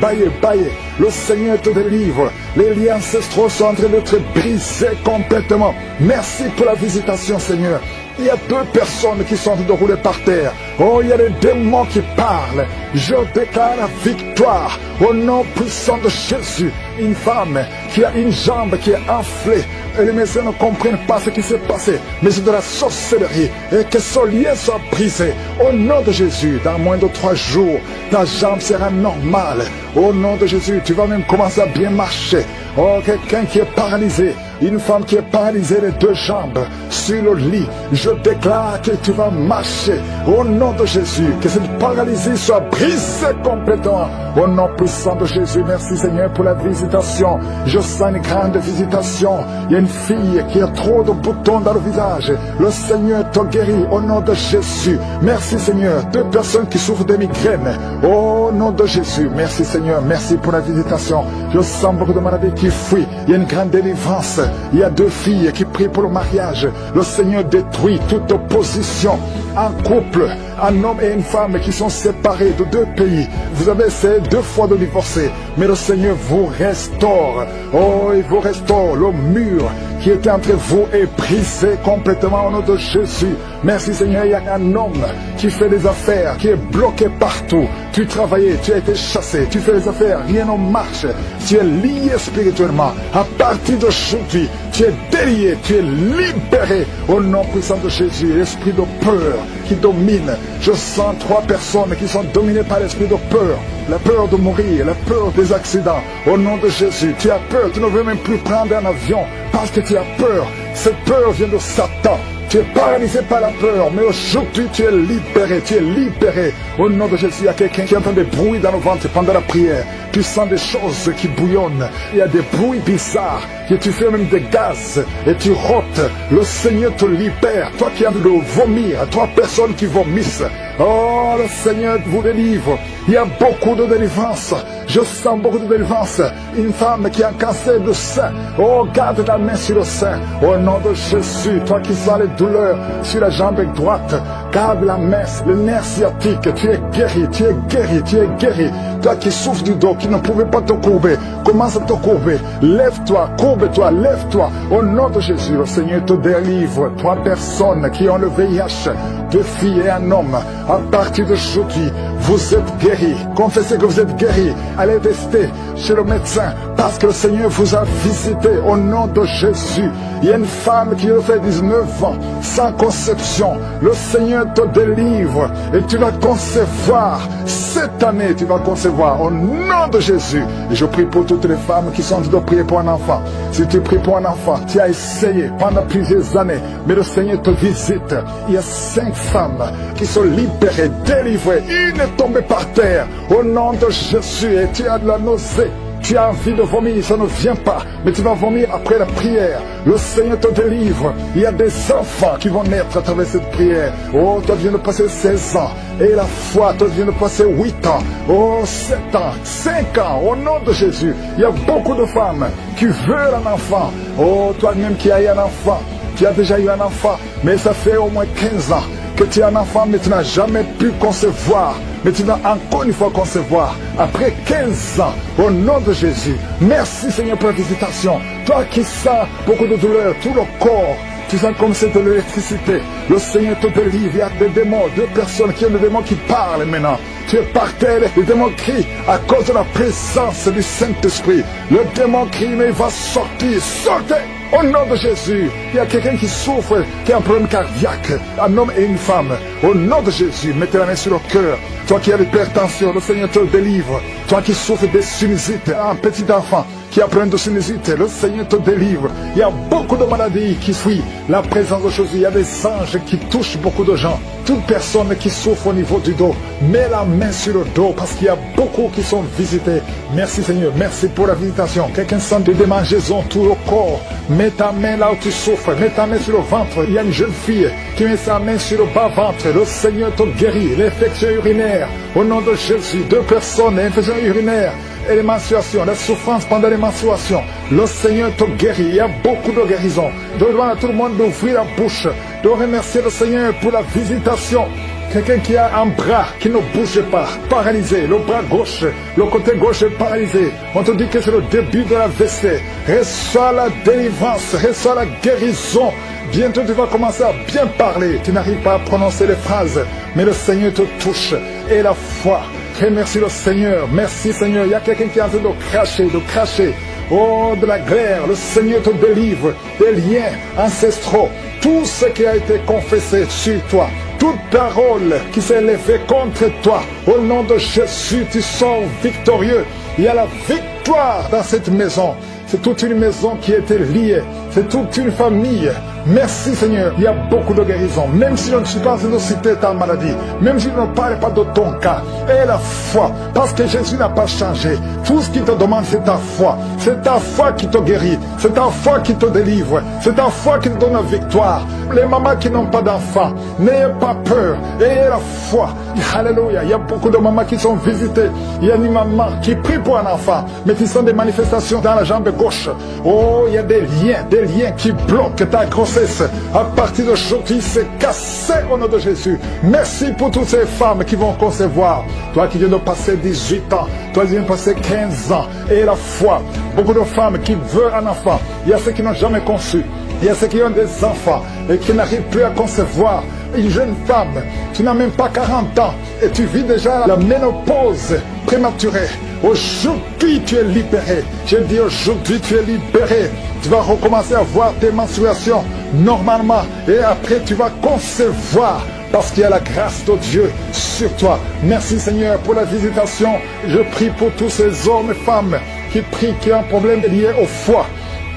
Le Seigneur te délivre. Les liens ancestraux sont en train d'être brisés complètement. Merci pour la visitation, Seigneur. Il y a 2 personnes qui sont en train de rouler par terre. Oh, il y a des démons qui parlent. Je déclare la victoire au nom puissant de Jésus. Une femme qui a une jambe qui est enflée. Et les médecins ne comprennent pas ce qui s'est passé. Mais c'est de la sorcellerie. Et que ce lien soit brisé. Au nom de Jésus, dans moins de 3 jours, ta jambe sera normale. Au nom de Jésus, tu vas même commencer à bien marcher. Oh, quelqu'un qui est paralysé. Une femme qui est paralysée les 2 jambes sur le lit. Je déclare que tu vas marcher. Au nom de Jésus, que cette paralysie soit brisée complètement. Au nom puissant de Jésus, merci Seigneur pour la visitation. Je sens une grande visitation. Il y a une fille qui a trop de boutons dans le visage. Le Seigneur te guérit au nom de Jésus. Merci Seigneur. 2 personnes qui souffrent de migraines. Au nom de Jésus, merci Seigneur. Merci pour la visitation. Je sens beaucoup de maladies qui fuient. Il y a une grande délivrance. Il y a 2 filles qui prient pour le mariage. Le Seigneur détruit toute opposition. Un couple, un homme et une femme qui sont séparés de 2 pays. Vous avez essayé 2 fois de divorcer, mais le Seigneur vous restaure. Oh, il vous restaure. Le mur qui était entre vous est brisé complètement au nom de Jésus. Merci Seigneur, il y a un homme qui fait des affaires, qui est bloqué partout. Tu travaillais, tu as été chassé, tu fais des affaires, rien ne marche. Tu es lié spirituellement. À partir d'aujourd'hui, tu es délié, tu es libéré au nom puissant de Jésus. L'esprit de peur qui domine. Je sens 3 personnes qui sont dominées par l'esprit de peur. La peur de mourir, la peur des accidents. Au nom de Jésus, tu as peur, tu ne veux même plus prendre un avion parce que tu as peur. Cette peur vient de Satan. Tu es paralysé par la peur, mais aujourd'hui tu es libéré, tu es libéré. Au nom de Jésus, il y a quelqu'un qui entend des bruits dans le ventre pendant la prière. Tu sens des choses qui bouillonnent. Il y a des bruits bizarres, que tu fais même des gaz et tu rotes. Le Seigneur te libère. Toi qui as de vomir, 3 personnes qui vomissent. Oh, le Seigneur vous délivre. Il y a beaucoup de délivrance. Je sens beaucoup de délivrance. Une femme qui a un cancer de sein. Oh, garde ta main sur le sein. Au nom de Jésus, toi qui sens les douleurs sur la jambe droite, garde la main, le nerf sciatique. Tu es guéri, tu es guéri, tu es guéri. Toi qui souffres du dos, qui ne pouvais pas te courber, commence à te courber. Lève-toi, courbe-toi, lève-toi. Au nom de Jésus, le Seigneur te délivre. 3 personnes qui ont le VIH, 2 filles et un homme. À partir d'aujourd'hui, vous êtes guéris. Confessez que vous êtes guéris. Allez tester chez le médecin parce que le Seigneur vous a visité au nom de Jésus. Il y a une femme qui a fait 19 ans sans conception. Le Seigneur te délivre et tu vas concevoir. Cette année, tu vas concevoir au nom de Jésus. Et je prie pour toutes les femmes qui sont en train de prier pour un enfant. Si tu pries pour un enfant, tu as essayé pendant plusieurs années, mais le Seigneur te visite. Il y a 5 femmes qui sont libérées, délivrées. Une est tombée par terre au nom de Jésus et tu as de la nausée. Tu as envie de vomir, ça ne vient pas, mais tu vas vomir après la prière. Le Seigneur te délivre. Il y a des enfants qui vont naître à travers cette prière. Oh, toi viens de passer 16 ans. Et la foi, toi viens de passer 8 ans. Oh, 7 ans, 5 ans, au nom de Jésus. Il y a beaucoup de femmes qui veulent un enfant. Oh, toi-même qui as eu un enfant. Tu as déjà eu un enfant, mais ça fait au moins 15 ans. que tu es un enfant, mais tu n'as jamais pu concevoir. Mais tu vas encore une fois concevoir après 15 ans, au nom de Jésus. Merci Seigneur pour la visitation. Toi qui sens beaucoup de douleur, tout le corps, tu sens comme c'est de l'électricité. Le Seigneur te délivre. Il y a des démons, deux personnes qui ont des démons qui parlent maintenant. Tu es par terre, le démon crie à cause de la présence du Saint-Esprit. Le démon crie, mais il va sortir. Sortez! Au nom de Jésus, il y a quelqu'un qui souffre, qui a un problème cardiaque, un homme et une femme. Au nom de Jésus, mettez la main sur le cœur. Toi qui as l'hypertension, le Seigneur te délivre. Toi qui souffres de sinusite, un petit enfant qui a plein de sinusite, le Seigneur te délivre. Il y a beaucoup de maladies qui fuient la présence de Jésus. Il y a des anges qui touchent beaucoup de gens. Toute personne qui souffre au niveau du dos, mets la main sur le dos parce qu'il y a beaucoup qui sont visités. Merci Seigneur, merci pour la visitation. Quelqu'un sent des démangeaisons tout le corps. Mets ta main là où tu souffres, mets ta main sur le ventre. Il y a une jeune fille qui met sa main sur le bas-ventre. Le Seigneur te guérit. L'infection urinaire, au nom de Jésus. 2 personnes, l'infection urinaire et les menstruations, la souffrance pendant les menstruations. Le Seigneur te guérit. Il y a beaucoup de guérisons. Je demande à tout le monde d'ouvrir la bouche, de remercier le Seigneur pour la visitation. Quelqu'un qui a un bras qui ne bouge pas, paralysé, le bras gauche, le côté gauche est paralysé. On te dit que c'est le début de la WC. Reçois la délivrance, reçois la guérison. Bientôt tu vas commencer à bien parler. Tu n'arrives pas à prononcer les phrases, mais le Seigneur te touche. Et la foi. Remercie le Seigneur. Merci Seigneur. Il y a quelqu'un qui est en train de cracher. Oh, de la glaire. Le Seigneur te délivre des liens ancestraux. Tout ce qui a été confessé sur toi. Toute parole qui s'est élevée contre toi, au nom de Jésus, tu sors victorieux. Il y a la victoire dans cette maison. C'est toute une maison qui était liée. C'est toute une famille. Merci Seigneur. Il y a beaucoup de guérisons. Même si je ne suis pas en train de citer ta maladie, même si je ne parle pas de ton cas, et la foi, parce que Jésus n'a pas changé. Tout ce qu'il te demande, c'est ta foi. C'est ta foi qui te guérit. C'est ta foi qui te délivre. C'est ta foi qui te donne la victoire. Les mamans qui n'ont pas d'enfants, n'ayez pas peur. Ayez la foi. Alléluia. Il y a beaucoup de mamans qui sont visitées. Il y a une maman qui prie pour un enfant, mais qui sont des manifestations dans la jambe gauche. Oh, il y a des liens qui bloquent ta grossesse. À partir d'aujourd'hui, c'est cassé au nom de Jésus. Merci pour toutes ces femmes qui vont concevoir. Toi qui viens de passer 18 ans, toi qui viens de passer 15 ans, et la foi. Beaucoup de femmes qui veulent un enfant. Il y a ceux qui n'ont jamais conçu. Il y a ceux qui ont des enfants et qui n'arrivent plus à concevoir. Une jeune femme, tu n'as même pas 40 ans et tu vis déjà la ménopause prématurée. Aujourd'hui, tu es libéré. Je dis aujourd'hui, tu es libéré. Tu vas recommencer à voir tes menstruations normalement et après tu vas concevoir parce qu'il y a la grâce de Dieu sur toi. Merci Seigneur pour la visitation. Je prie pour tous ces hommes et femmes qui prient, qui ont un problème lié au foie.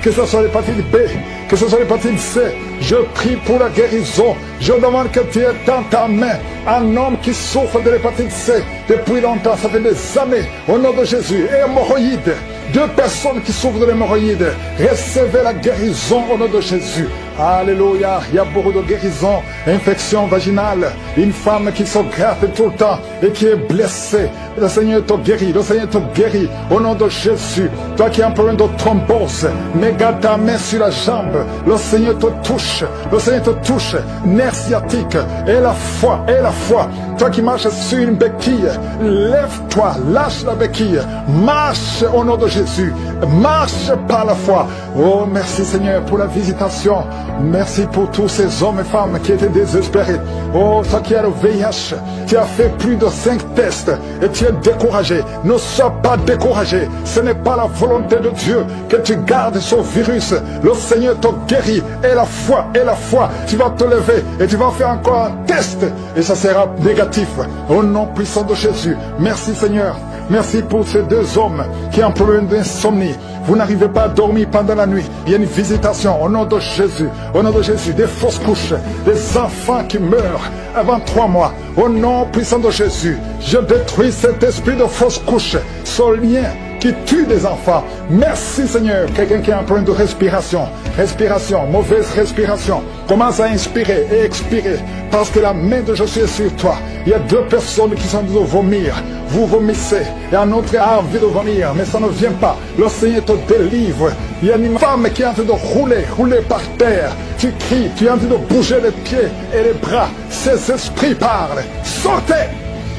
Que ce soit l'hépatite B, que ce soit l'hépatite C, je prie pour la guérison. Je demande que tu aies dans ta main un homme qui souffre de l'hépatite C depuis longtemps, ça fait des années, au nom de Jésus. Et hémorroïdes, 2 personnes qui souffrent de l'hémorroïde, recevez la guérison au nom de Jésus. Alléluia, il y a beaucoup de guérisons, infection vaginale, une femme qui se gratte tout le temps et qui est blessée. Le Seigneur te guérit, le Seigneur te guérit au nom de Jésus. Toi qui as un problème de thrombose, mets ta main sur la jambe, le Seigneur te touche, le Seigneur te touche, nerf sciatique, et la foi, et la foi. Toi qui marches sur une béquille, lève-toi, lâche la béquille, marche au nom de Jésus, marche par la foi. Oh, merci Seigneur pour la visitation. Merci pour tous ces hommes et femmes qui étaient désespérés. Oh, toi qui as le VIH, tu as fait plus de 5 tests et tu es découragé. Ne sois pas découragé. Ce n'est pas la volonté de Dieu que tu gardes ce virus. Le Seigneur te guérit. Et la foi, tu vas te lever et tu vas faire encore un test et ça sera négatif. Au nom puissant de Jésus. Merci Seigneur. Merci pour ces 2 hommes qui ont un problème d'insomnie. Vous n'arrivez pas à dormir pendant la nuit. Il y a une visitation au nom de Jésus. Au nom de Jésus, des fausses couches, des enfants qui meurent avant 3 mois. Au nom puissant de Jésus, je détruis cet esprit de fausses couches, ce lien qui tue des enfants. Merci Seigneur. Quelqu'un qui a un problème de respiration, mauvaise respiration, commence à inspirer et expirer parce que la main de Jésus est sur toi. Il y a 2 personnes qui sont en train de vomir. Vous vomissez. Et un autre a envie de vomir, mais ça ne vient pas. Le Seigneur te délivre. Il y a une femme qui est en train de rouler par terre. Tu cries, tu es en train de bouger les pieds et les bras. Ces esprits parlent. Sortez!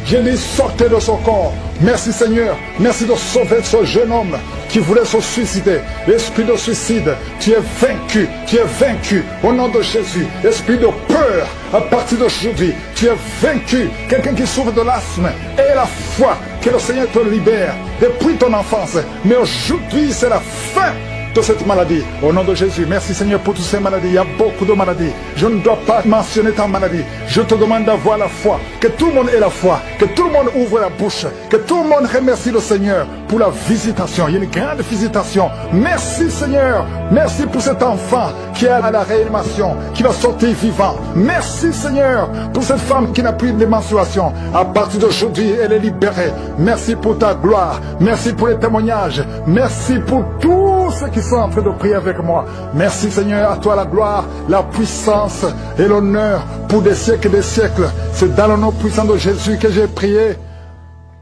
J'ai dit sortez de son corps. Merci Seigneur. Merci de sauver ce jeune homme qui voulait se suicider. L'esprit de suicide, tu es vaincu. Tu es vaincu au nom de Jésus. Esprit de peur, à partir d'aujourd'hui, tu es vaincu. Quelqu'un qui souffre de l'asthme, et la foi que le Seigneur te libère depuis ton enfance. Mais aujourd'hui, c'est la fin de cette maladie. Au nom de Jésus, merci Seigneur pour toutes ces maladies. Il y a beaucoup de maladies. Je ne dois pas mentionner ta maladie. Je te demande d'avoir la foi. Que tout le monde ait la foi. Que tout le monde ouvre la bouche. Que tout le monde remercie le Seigneur pour la visitation. Il y a une grande visitation. Merci Seigneur. Merci pour cet enfant qui est à la réanimation, qui va sortir vivant. Merci Seigneur pour cette femme qui n'a plus de menstruation. À partir d'aujourd'hui, elle est libérée. Merci pour ta gloire. Merci pour les témoignages. Merci pour tous ceux qui sont en train de prier avec moi. Merci Seigneur, à toi la gloire, la puissance et l'honneur pour des siècles et des siècles. C'est dans le nom puissant de Jésus que j'ai prié.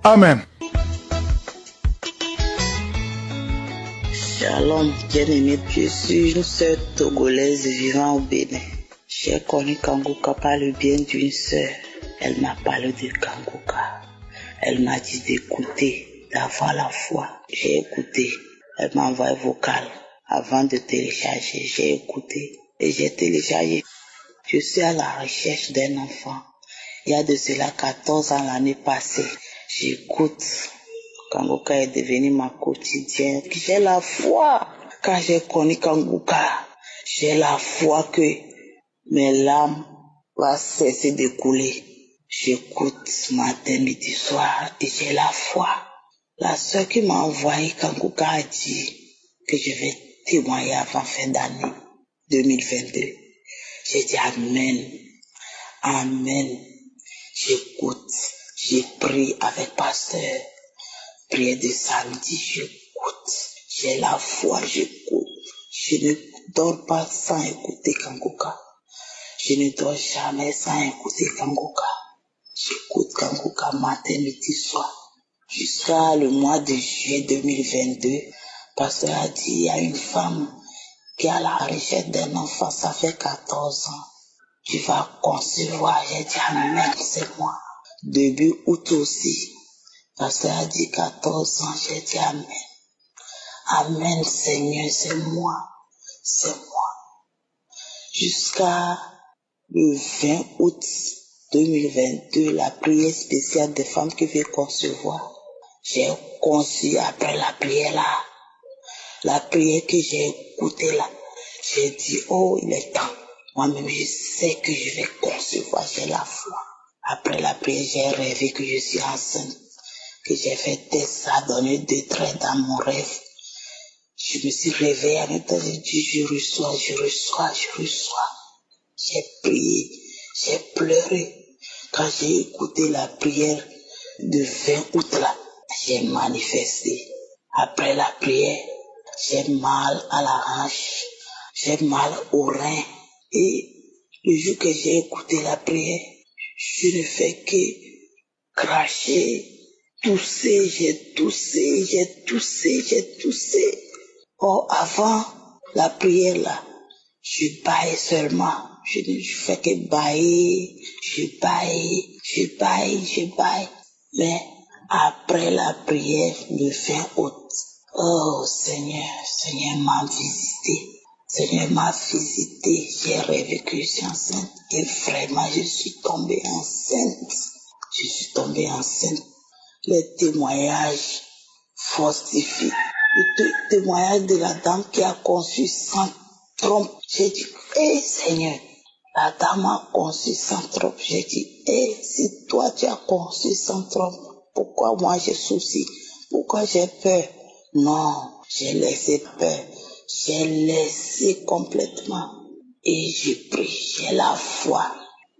Amen. Shalom, bien-aimé, je suis une sœur togolaise vivant au Bénin. J'ai connu Kangoka par le bien d'une sœur. Elle m'a parlé de Kangoka. Elle m'a dit d'écouter, d'avoir la foi. J'ai écouté. Elle m'a envoyé vocal avant de télécharger. J'ai écouté et j'ai téléchargé. Je suis à la recherche d'un enfant. Il y a de cela 14 ans l'année passée. J'écoute. Kangoka est devenu ma quotidienne. J'ai la foi. Quand j'ai connu Kangoka, j'ai la foi que mes larmes vont cesser de couler. J'écoute matin, midi, soir et j'ai la foi. La sœur qui m'a envoyé Kangoka a dit que je vais témoigner avant fin d'année 2022. J'ai dit Amen. Amen. J'écoute. J'ai prié avec pasteur. Prière de samedi, j'écoute. J'ai la foi, j'écoute. Je ne dors pas sans écouter Kangoka. Je ne dors jamais sans écouter Kangoka. J'écoute Kangoka matin, midi, soir. Jusqu'à le mois de juillet 2022, pasteur a dit, il y a une femme qui est à la recherche d'un enfant, ça fait 14 ans. Tu vas concevoir. J'ai dit, Amen, c'est moi. Début août aussi, pasteur a dit 14 ans, j'ai dit Amen. Amen, Seigneur, c'est moi. C'est moi. Jusqu'à le 20 août 2022, la prière spéciale des femmes qui veulent concevoir. J'ai conçu après la prière là. La prière que j'ai écoutée là. J'ai dit, oh, il est temps. Moi-même, je sais que je vais concevoir. J'ai la foi. Après la prière, j'ai rêvé que je suis enceinte. Que j'ai fait test, ça a donné 2 traits dans mon rêve. Je me suis réveillée en même temps, j'ai dit, je reçois. J'ai prié, j'ai pleuré. Quand j'ai écouté la prière de 20 août là, j'ai manifesté. Après la prière, j'ai mal à la hanche, j'ai mal au rein. Et le jour que j'ai écouté la prière, je ne fais que cracher, tousser, j'ai toussé. Oh, avant la prière là, je baille seulement. Je ne fais que bailler, je baille. Mais après la prière, le 20 août, oh Seigneur m'a visité. J'ai rêvé que je suis enceinte. Et vraiment, je suis tombée enceinte. Les témoignages fortifient. Le témoignage de la dame qui a conçu sans trompe. J'ai dit, Seigneur, la dame a conçu sans trompe. J'ai dit, si toi tu as conçu sans trompe, pourquoi moi j'ai souci? Pourquoi j'ai peur? Non, j'ai laissé peur. J'ai laissé complètement. Et j'ai pris, j'ai la foi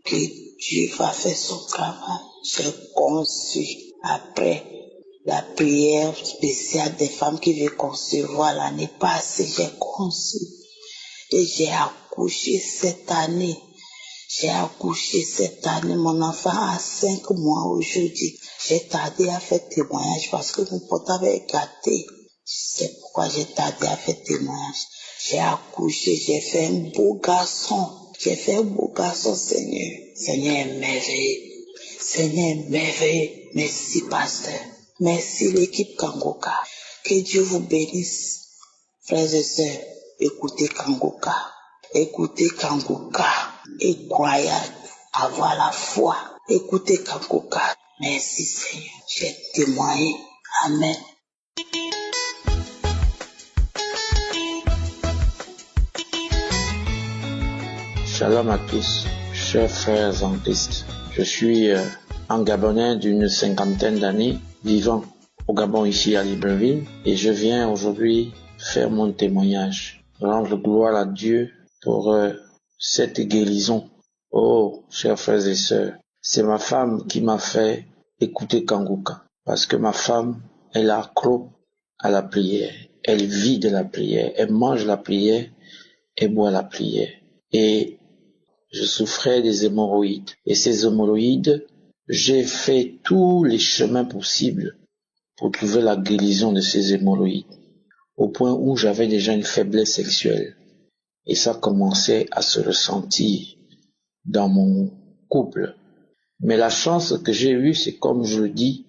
que Dieu va faire son travail. J'ai conçu après la prière spéciale des femmes qui veulent concevoir l'année passée. J'ai conçu et j'ai accouché cette année. J'ai accouché cette année, mon enfant a 5 mois aujourd'hui. J'ai tardé à faire témoignage parce que mon portable est gâté. C'est pourquoi j'ai tardé à faire témoignage. J'ai accouché, j'ai fait un beau garçon. J'ai fait un beau garçon, Seigneur. Seigneur est merveilleux. Seigneur est merveilleux. Merci, pasteur. Merci, l'équipe Kangoka. Que Dieu vous bénisse. Frères et sœurs, écoutez Kangoka. Écoutez Kangoka. Et croyez, avoir la foi. Écoutez Kangoka. Merci, Seigneur. J'ai témoigné. Amen. Shalom à tous, chers frères en Christ. Je suis un Gabonais d'une 50aine d'années, vivant au Gabon ici à Libreville, et je viens aujourd'hui faire mon témoignage, rendre gloire à Dieu pour cette guérison. Oh, chers frères et sœurs, c'est ma femme qui m'a fait écouter Kangoka, parce que ma femme, elle est accro à la prière, elle vit de la prière, elle mange la prière, elle boit la prière. Et je souffrais des hémorroïdes. Et ces hémorroïdes, j'ai fait tous les chemins possibles pour trouver la guérison de ces hémorroïdes. Au point où j'avais déjà une faiblesse sexuelle. Et ça commençait à se ressentir dans mon couple. Mais la chance que j'ai eue, c'est comme je le dis,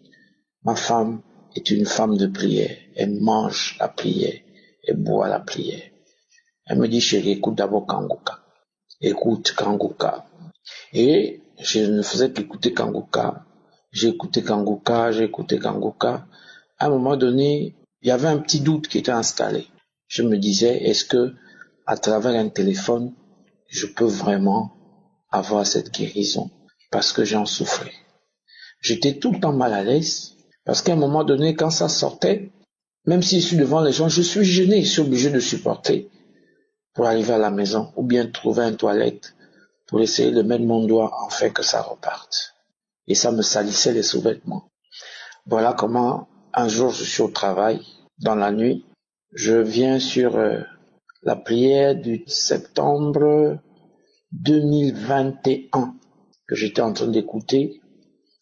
ma femme est une femme de prière. Elle mange la prière. Elle boit la prière. Elle me dit, chérie, écoute d'abord Kangoka. Écoute Kangoka. Et je ne faisais qu'écouter Kangoka. J'ai écouté Kangoka. À un moment donné, il y avait un petit doute qui était installé. Je me disais, est-ce que, à travers un téléphone, je peux vraiment avoir cette guérison? Parce que j'en souffrais. J'étais tout le temps mal à l'aise. Parce qu'à un moment donné, quand ça sortait, même si je suis devant les gens, je suis gêné, je suis obligé de supporter pour arriver à la maison, ou bien trouver une toilette pour essayer de mettre mon doigt afin que ça reparte. Et ça me salissait les sous-vêtements. Voilà comment, un jour, je suis au travail, dans la nuit, je viens sur la prière du septembre 2021 que j'étais en train d'écouter.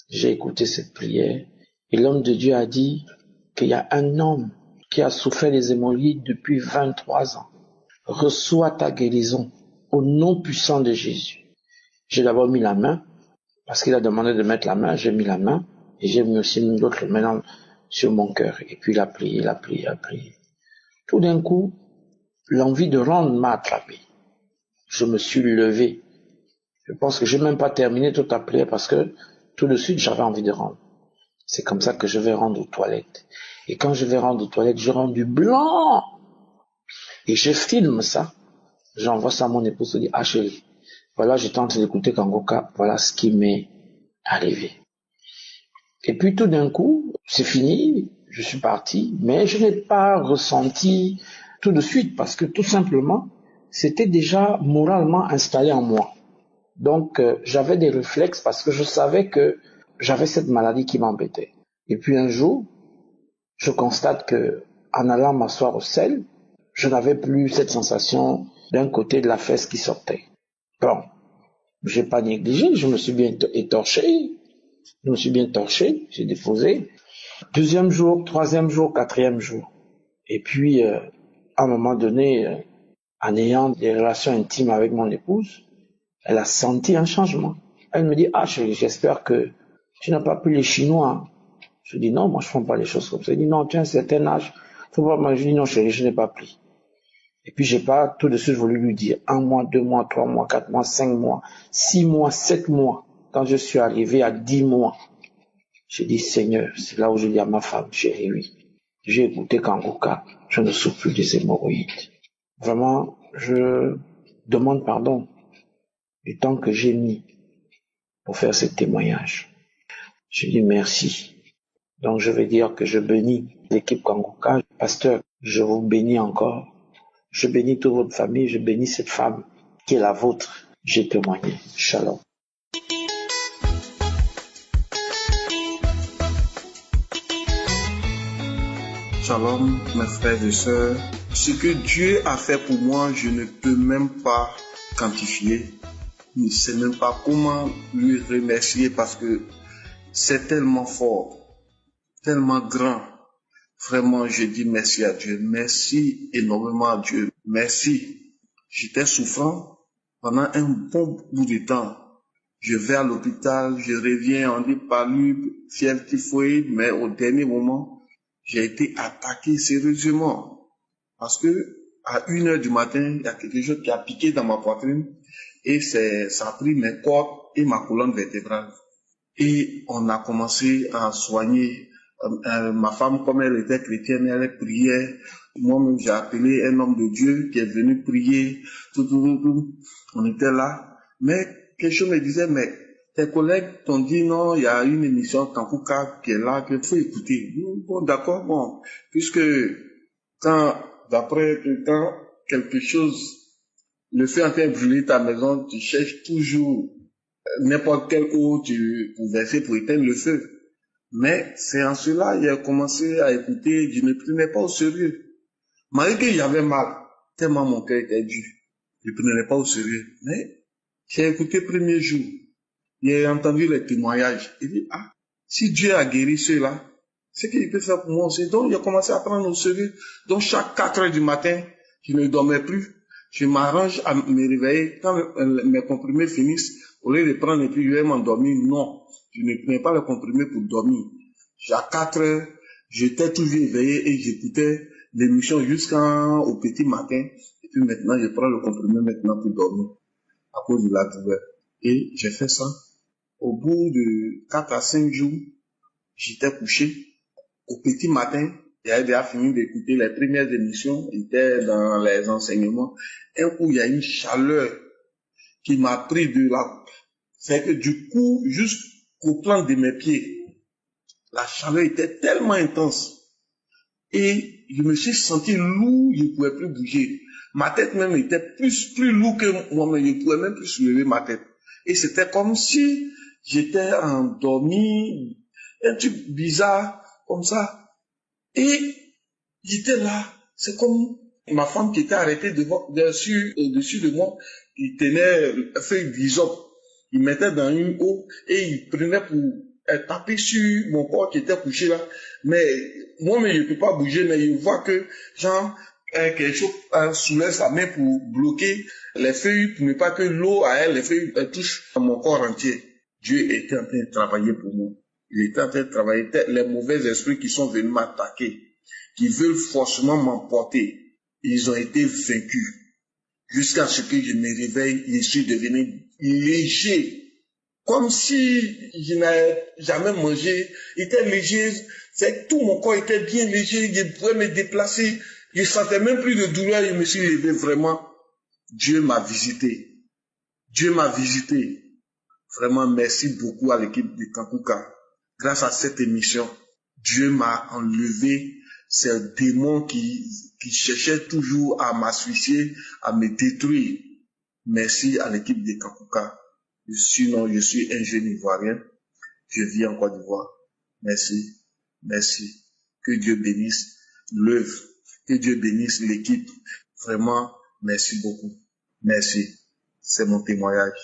J'ai écouté cette prière et l'homme de Dieu a dit qu'il y a un homme qui a souffert des hémorroïdes depuis 23 ans. Reçois ta guérison au nom puissant de Jésus. J'ai d'abord mis la main, parce qu'il a demandé de mettre la main, j'ai mis la main, et j'ai aussi mis l'autre main sur mon cœur. Et puis il a prié. Tout d'un coup, l'envie de rendre m'a attrapé. Je me suis levé. Je pense que j'ai même pas terminé toute la prière parce que tout de suite j'avais envie de rendre. C'est comme ça que je vais rendre aux toilettes. Et quand je vais rendre aux toilettes, je rends du blanc. Et je filme ça. J'envoie ça à mon épouse, je dis, ah chérie, voilà, j'étais en train d'écouter Kangoka, voilà ce qui m'est arrivé. Et puis tout d'un coup, c'est fini, je suis parti, mais je n'ai pas ressenti tout de suite parce que tout simplement, c'était déjà moralement installé en moi. Donc j'avais des réflexes parce que je savais que j'avais cette maladie qui m'embêtait. Et puis un jour, je constate que en allant m'asseoir au sel, je n'avais plus cette sensation d'un côté de la fesse qui sortait. Bon, j'ai pas négligé, je me suis bien étorché, j'ai déposé. 2e jour, 3e jour, 4e jour. Et puis, à un moment donné, en ayant des relations intimes avec mon épouse, elle a senti un changement. Elle me dit, ah chérie, j'espère que tu n'as pas pris les Chinois. Je dis, non, moi je ne fais pas les choses comme ça. Elle dit, non, tu as un certain âge. Faut pas. Moi, je dis, non chérie, je n'ai pas pris. Et puis j'ai pas tout de suite voulu lui dire 1 mois, 2 mois, 3 mois, 4 mois, 5 mois, 6 mois, 7 mois. Quand je suis arrivé à 10 mois, j'ai dit Seigneur, c'est là où je dis à ma femme, chérie, oui, j'ai écouté Kangoka, je ne souffre plus des hémorroïdes. Vraiment, je demande pardon du temps que j'ai mis pour faire ce témoignage. Je dis merci. Donc je vais dire que je bénis l'équipe Kangoka. Pasteur, je vous bénis encore. Je bénis toute votre famille, je bénis cette femme qui est la vôtre. J'ai témoigné. Shalom. Shalom, mes frères et sœurs. Ce que Dieu a fait pour moi, je ne peux même pas quantifier. Je ne sais même pas comment lui remercier parce que c'est tellement fort, tellement grand. Vraiment, je dis merci à Dieu. Merci énormément à Dieu. Merci. J'étais souffrant pendant un bon bout de temps. Je vais à l'hôpital, je reviens, on dit palu, fièvre typhoïde, mais au dernier moment, j'ai été attaqué sérieusement. Parce que à 1h du matin, il y a quelque chose qui a piqué dans ma poitrine et ça a pris mes cordes et ma colonne vertébrale. Et on a commencé à soigner. Ma femme, comme elle était chrétienne, elle priait. Moi-même, j'ai appelé un homme de Dieu qui est venu prier. Tout. On était là. Mais quelque chose me disait, mais tes collègues t'ont dit non, il y a une émission Kankuka qui est là, qu'il faut écouter. Bon, d'accord, bon. Puisque d'après quand quelque chose, le feu en train de brûler ta maison, tu cherches toujours n'importe quelle eau pour verser pour éteindre le feu. Mais c'est en cela j'ai commencé à écouter, je ne prenais pas au sérieux. Malgré qu'il y avait mal, tellement mon cœur était dur, je ne prenais pas au sérieux. Mais j'ai écouté le premier jour, j'ai entendu les témoignages. Il dit, si Dieu a guéri ceux-là, c'est qu'il peut faire pour moi aussi. Donc j'ai commencé à prendre au sérieux. Donc chaque 4h du matin, je ne dormais plus. Je m'arrange à me réveiller. Quand mes comprimés finissent, au lieu de prendre et puis je vais m'endormir, non. Je ne prenais pas le comprimé pour dormir. À 4h, j'étais toujours éveillé et j'écoutais l'émission jusqu'au petit matin. Et puis maintenant, je prends le comprimé maintenant pour dormir à cause de la douleur. Et j'ai fait ça. Au bout de 4 à 5 jours, j'étais couché. Au petit matin, j'avais déjà fini d'écouter les premières émissions. J'étais dans les enseignements. Un coup, il y a une chaleur qui m'a pris de là. C'est que du coup, jusqu'au plan de mes pieds, la chaleur était tellement intense. Et je me suis senti lourd, je ne pouvais plus bouger. Ma tête même était plus lourde que moi, mais je ne pouvais même plus soulever ma tête. Et c'était comme si j'étais endormi, un truc bizarre, comme ça. Et j'étais là, c'est comme ma femme qui était arrêtée au-dessus de moi, qui tenait une feuille d'hysope. Il mettait dans une eau et il prenait pour taper sur mon corps qui était couché là. Mais moi, je ne peux pas bouger, mais je vois que quelque chose soulève sa main pour bloquer les feuilles, pour ne pas que l'eau à elle, les feuilles touchent mon corps entier. Dieu était en train de travailler pour moi. Il était en train de travailler. Les mauvais esprits qui sont venus m'attaquer, qui veulent forcément m'emporter, ils ont été vaincus. Jusqu'à ce que je me réveille, je suis devenu léger. Comme si je n'avais jamais mangé. Il était léger. C'est tout mon corps était bien léger. Je pouvais me déplacer. Je sentais même plus de douleur. Je me suis levé vraiment. Dieu m'a visité. Dieu m'a visité. Vraiment, merci beaucoup à l'équipe de Kankuka. Grâce à cette émission, Dieu m'a enlevé ces démons qui cherchaient toujours à m'asphyxier, à me détruire. Merci à l'équipe de Kankuka. Sinon, je suis un jeune Ivoirien. Je vis en Côte d'Ivoire. Merci. Merci. Que Dieu bénisse l'œuvre. Que Dieu bénisse l'équipe. Vraiment, merci beaucoup. Merci. C'est mon témoignage.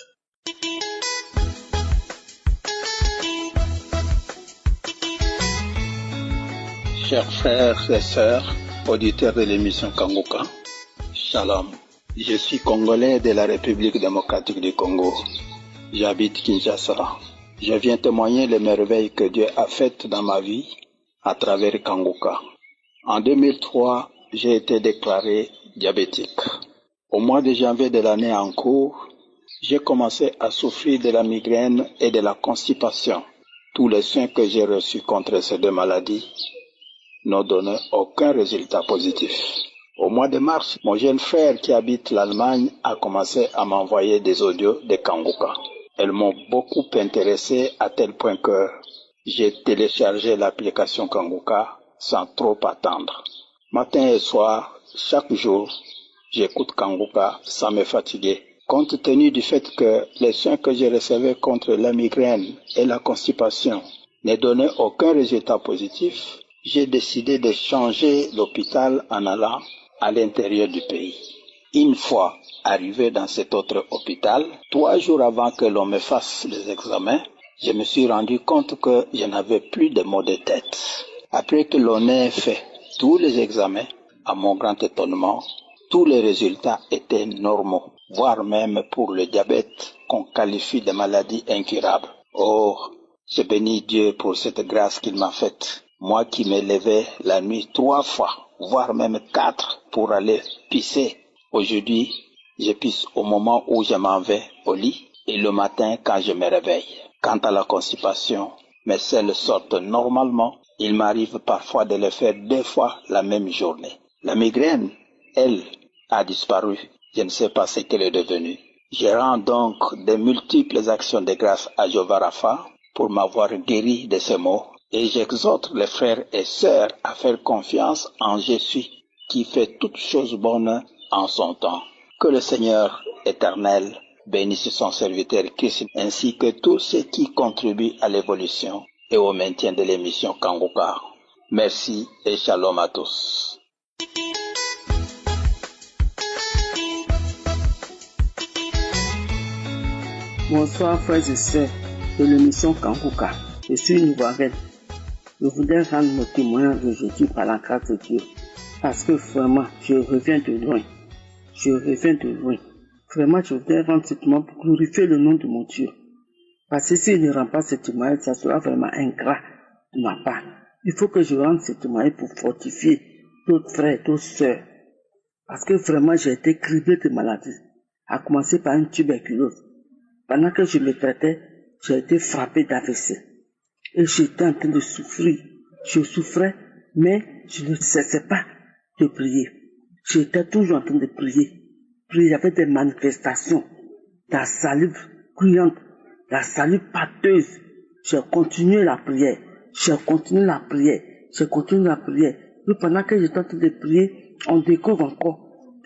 Chers frères et sœurs, auditeurs de l'émission Kankuka, Shalom. Je suis congolais de la République démocratique du Congo. J'habite Kinshasa. Je viens témoigner les merveilles que Dieu a faites dans ma vie à travers Kankuka. En 2003, j'ai été déclaré diabétique. Au mois de janvier de l'année en cours, j'ai commencé à souffrir de la migraine et de la constipation. Tous les soins que j'ai reçus contre ces deux maladies n'ont donné aucun résultat positif. Au mois de mars, mon jeune frère qui habite l'Allemagne a commencé à m'envoyer des audios de Kankuka. Elles m'ont beaucoup intéressé à tel point que j'ai téléchargé l'application Kankuka sans trop attendre. Matin et soir, chaque jour, j'écoute Kankuka sans me fatiguer. Compte tenu du fait que les soins que je recevais contre la migraine et la constipation ne donnaient aucun résultat positif, j'ai décidé de changer l'hôpital en allant à l'intérieur du pays. Une fois arrivé dans cet autre hôpital, 3 jours avant que l'on me fasse les examens, je me suis rendu compte que je n'avais plus de maux de tête. Après que l'on ait fait tous les examens, à mon grand étonnement, tous les résultats étaient normaux, voire même pour le diabète qu'on qualifie de maladie incurable. Oh, je bénis Dieu pour cette grâce qu'il m'a faite. Moi qui me levais la nuit 3 fois, voire même 4 pour aller pisser. Aujourd'hui, je pisse au moment où je m'en vais au lit et le matin quand je me réveille. Quant à la constipation, mes selles sortent normalement. Il m'arrive parfois de le faire 2 fois la même journée. La migraine, elle, a disparu. Je ne sais pas ce qu'elle est devenue. Je rends donc de multiples actions de grâce à Jéhovah Rapha pour m'avoir guéri de ces maux. Et j'exhorte les frères et sœurs à faire confiance en Jésus qui fait toutes choses bonnes en son temps. Que le Seigneur éternel bénisse son serviteur Christ ainsi que tous ceux qui contribuent à l'évolution et au maintien de l'émission Kanguka. Merci et shalom à tous. Bonsoir frères et sœurs de l'émission Kanguka. Je suis Ivoirienne. Je voudrais rendre mon témoignage aujourd'hui par la grâce de Dieu. Parce que vraiment, je reviens de loin. Vraiment, je voudrais rendre ce témoignage pour glorifier le nom de mon Dieu. Parce que s'il ne rend pas ce témoignage, ça sera vraiment ingrat de ma part. Il faut que je rende ce témoignage pour fortifier d'autres frères, d'autres sœurs. Parce que vraiment, j'ai été criblé de maladies. À commencer par une tuberculose. Pendant que je me traitais, j'ai été frappé d'AVC. Et j'étais en train de souffrir. Je souffrais, mais je ne cessais pas de prier. J'étais toujours en train de prier. Puis il y avait des manifestations, la salive bruyante, la salive pâteuse. J'ai continué la prière. Et pendant que j'étais en train de prier, on découvre encore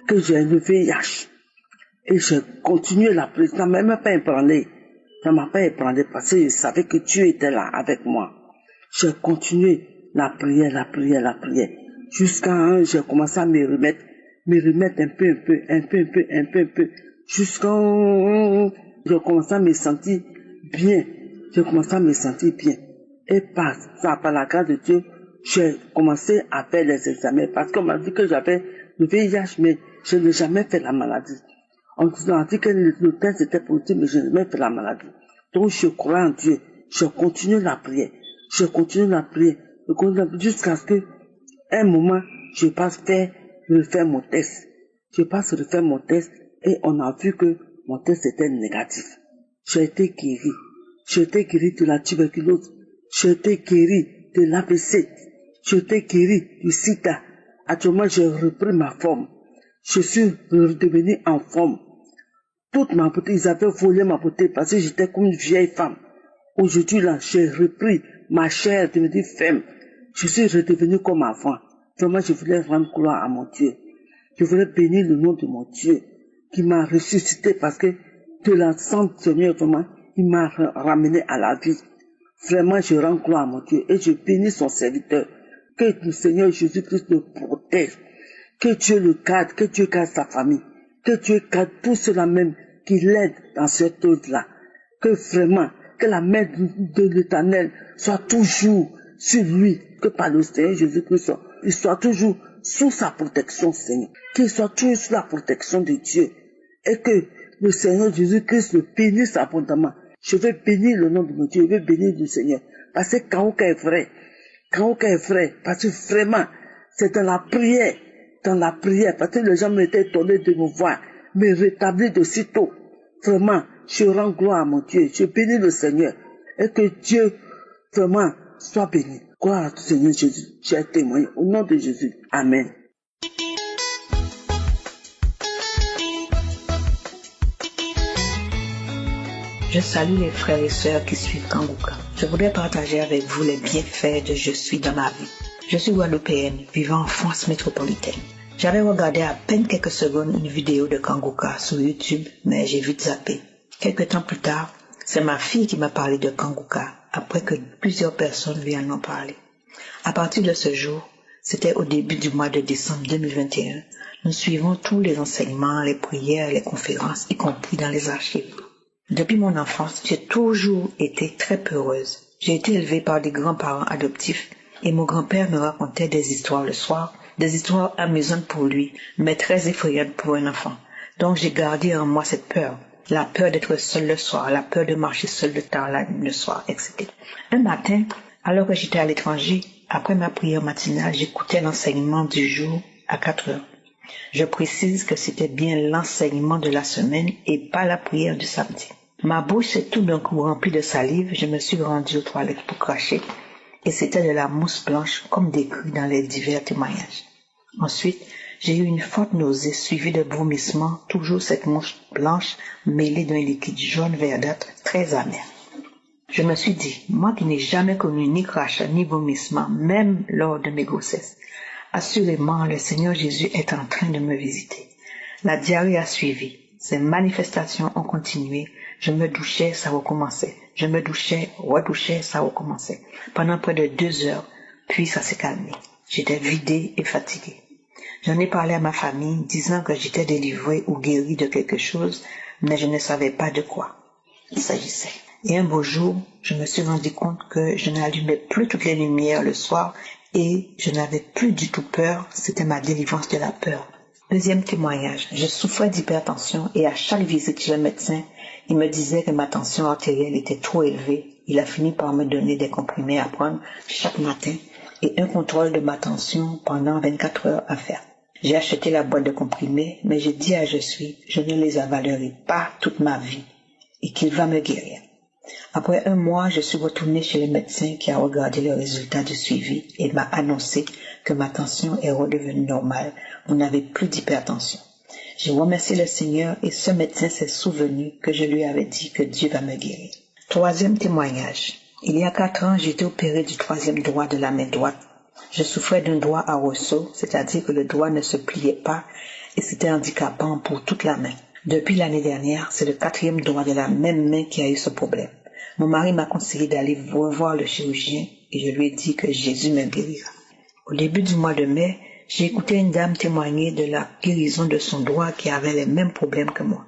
que j'ai le VIH. Et j'ai continué la prière. Ça ne m'a pas ébranlé. Parce que je savais que Dieu était là avec moi. J'ai continué la prière. Jusqu'à j'ai commencé à me remettre un peu. Jusqu'à j'ai commencé à me sentir bien. Et par la grâce de Dieu, j'ai commencé à faire les examens. Parce qu'on m'a dit que j'avais le VIH, mais je n'ai jamais fait la maladie. On a dit que le test était positif, mais je n'ai jamais fait la maladie. Donc je crois en Dieu. Je continue la prière. Jusqu'à ce que, un moment, je passe refaire mon test. Et on a vu que mon test était négatif. J'ai été guéri. De la tuberculose. J'ai été guéri de l'AVC. J'ai été guéri du sida. Actuellement, j'ai repris ma forme. Je suis redevenu en forme. Toute ma beauté, ils avaient volé ma beauté parce que j'étais comme une vieille femme. Aujourd'hui, là, j'ai repris ma chair, devenue femme. Je suis redevenu comme avant. Vraiment, je voulais rendre gloire à mon Dieu. Je voulais bénir le nom de mon Dieu qui m'a ressuscité parce que de la Sainte Seigneur, vraiment, il m'a ramené à la vie. Vraiment, je rends gloire à mon Dieu et je bénis son serviteur. Que le Seigneur Jésus-Christ le protège. Que Dieu le garde, que Dieu garde sa famille. Que Dieu garde tout cela même qui l'aide dans cette chose-là. Que vraiment, que la main de l'Éternel soit toujours sur lui. Que par le Seigneur Jésus-Christ, il soit toujours sous sa protection, Seigneur. Qu'il soit toujours sous la protection de Dieu. Et que le Seigneur Jésus-Christ le bénisse abondamment. Je veux bénir le nom de mon Dieu, je veux bénir le Seigneur. Parce que Kanguka est vrai. Parce que vraiment, c'est dans la prière, parce que les gens m'étaient étonnés de me voir, me rétablir de sitôt. Vraiment, je rends gloire à mon Dieu, je bénis le Seigneur, et que Dieu, vraiment, soit béni. Gloire à tout Seigneur Jésus, j'ai témoigné au nom de Jésus. Amen. Je salue les frères et sœurs qui suivent Kanguka. Je voudrais partager avec vous les bienfaits de Je suis dans ma vie. Je suis guadeloupéenne, vivant en France métropolitaine. J'avais regardé à peine quelques secondes une vidéo de Kanguka sur YouTube, mais j'ai vite zappé. Quelques temps plus tard, c'est ma fille qui m'a parlé de Kanguka, après que plusieurs personnes lui en ont parlé. À partir de ce jour, C'était au début du mois de décembre 2021. Nous suivons tous les enseignements, les prières, les conférences, y compris dans les archives. Depuis mon enfance, j'ai toujours été très peureuse. J'ai été élevée par des grands-parents adoptifs et mon grand-père me racontait des histoires le soir, des histoires amusantes pour lui, mais très effrayantes pour un enfant. Donc j'ai gardé en moi cette peur. La peur d'être seul le soir, la peur de marcher seul le tard le soir, etc. Un matin, alors que j'étais à l'étranger, après ma prière matinale, j'écoutais l'enseignement du jour à 4 heures. Je précise que c'était bien l'enseignement de la semaine et pas la prière du samedi. Ma bouche s'est tout d'un coup remplie de salive, je me suis rendue aux toilettes pour cracher et c'était de la mousse blanche comme décrit dans les divers témoignages. Ensuite, j'ai eu une forte nausée suivie de vomissements, toujours cette mousse blanche mêlée d'un liquide jaune verdâtre très amer. Je me suis dit, moi qui n'ai jamais connu ni crachat ni vomissement, même lors de mes grossesses, assurément le Seigneur Jésus est en train de me visiter. La diarrhée a suivi, ces manifestations ont continué, je me douchais, ça recommençait, je me douchais, redouchais, ça recommençait, pendant près de 2 heures, puis ça s'est calmé. J'étais vidée et fatiguée. J'en ai parlé à ma famille, disant que j'étais délivrée ou guérie de quelque chose, mais je ne savais pas de quoi il s'agissait. Et un beau jour, je me suis rendu compte que je n'allumais plus toutes les lumières le soir et je n'avais plus du tout peur, c'était ma délivrance de la peur. Deuxième témoignage, je souffrais d'hypertension et à chaque visite chez le médecin, il me disait que ma tension artérielle était trop élevée. Il a fini par me donner des comprimés à prendre chaque matin et un contrôle de ma tension pendant 24 heures à faire. J'ai acheté la boîte de comprimés, mais j'ai dit à je ne les avalerai pas toute ma vie et qu'il va me guérir. Après 1 mois, je suis retournée chez le médecin qui a regardé le résultat du suivi et m'a annoncé que ma tension est redevenue normale. Vous n'avez plus d'hypertension. J'ai remercié le Seigneur et ce médecin s'est souvenu que je lui avais dit que Dieu va me guérir. Troisième témoignage. Il y a 4 ans, j'ai été opérée du 3e doigt de la main droite. Je souffrais d'un doigt à ressaut, c'est-à-dire que le doigt ne se pliait pas et c'était handicapant pour toute la main. Depuis l'année dernière, c'est le 4e doigt de la même main qui a eu ce problème. Mon mari m'a conseillé d'aller revoir le chirurgien et je lui ai dit que Jésus me guérira. Au début du mois de mai, j'ai écouté une dame témoigner de la guérison de son doigt qui avait les mêmes problèmes que moi.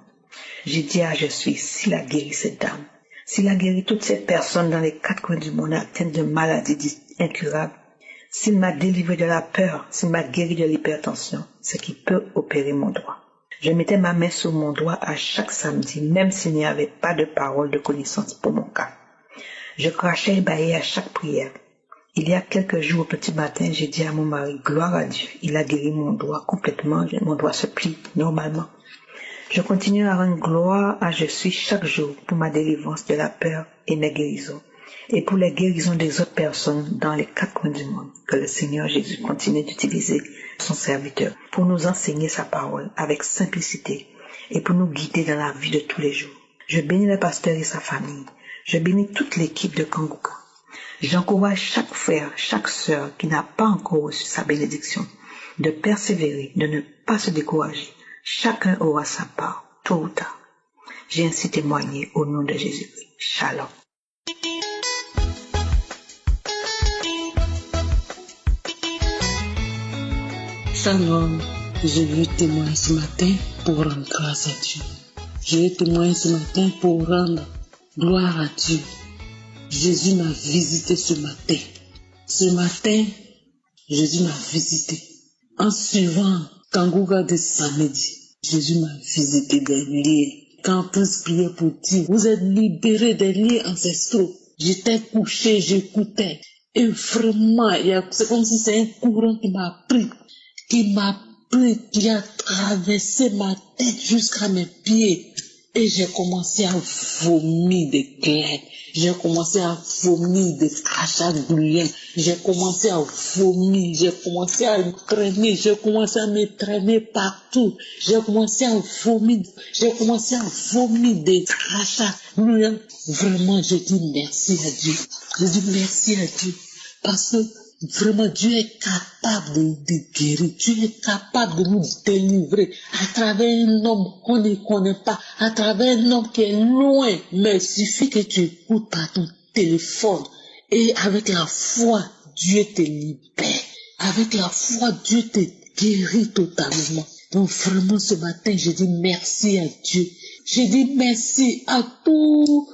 J'ai dit à s'il a guéri cette dame, s'il a guéri toutes ces personnes dans les 4 coins du monde atteintes de maladies incurables, s'il m'a délivré de la peur, s'il m'a guéri de l'hypertension, c'est qu'il peut opérer mon doigt. Je mettais ma main sur mon doigt à chaque samedi, même s'il n'y avait pas de parole de connaissance pour mon cas. Je crachais et bâillais à chaque prière. Il y a quelques jours, au petit matin, j'ai dit à mon mari, gloire à Dieu, il a guéri mon doigt complètement, mon doigt se plie normalement. Je continue à rendre gloire à chaque jour pour ma délivrance de la peur et mes guérisons, et pour les guérisons des autres personnes dans les 4 coins du monde, que le Seigneur Jésus continue d'utiliser son serviteur pour nous enseigner sa parole avec simplicité et pour nous guider dans la vie de tous les jours. Je bénis le pasteur et sa famille. Je bénis toute l'équipe de Kanguka. J'encourage chaque frère, chaque sœur qui n'a pas encore reçu sa bénédiction de persévérer, de ne pas se décourager. Chacun aura sa part, tôt ou tard. J'ai ainsi témoigné au nom de Jésus-Christ. Shalom. Shalom, je veux témoigner ce matin pour rendre grâce à Dieu. Je veux témoigner ce matin pour rendre gloire à Dieu. Jésus m'a visité ce matin. Ce matin, Jésus m'a visité. En suivant Kanguka de samedi, Jésus m'a visité des liens. Quand tous priaient pour dire, vous êtes libérés des liens ancestraux. J'étais couché, j'écoutais. Et vraiment, c'est comme si c'est un courant qui m'a pris, qui a traversé ma tête jusqu'à mes pieds. Et j'ai commencé à vomir des clairs. J'ai commencé à vomir des crachats bruyants. J'ai commencé à vomir. J'ai commencé à me traîner partout. J'ai commencé à vomir. Des crachats bruyants. Vraiment, je dis merci à Dieu. Je dis merci à Dieu. Parce que vraiment, Dieu est capable de guérir. Dieu est capable de nous délivrer à travers un homme qu'on ne connaît pas, à travers un homme qui est loin. Mais il suffit que tu écoutes par ton téléphone et avec la foi, Dieu te libère. Avec la foi, Dieu te guérit totalement. Donc vraiment ce matin, je dis merci à Dieu. Je dis merci à tous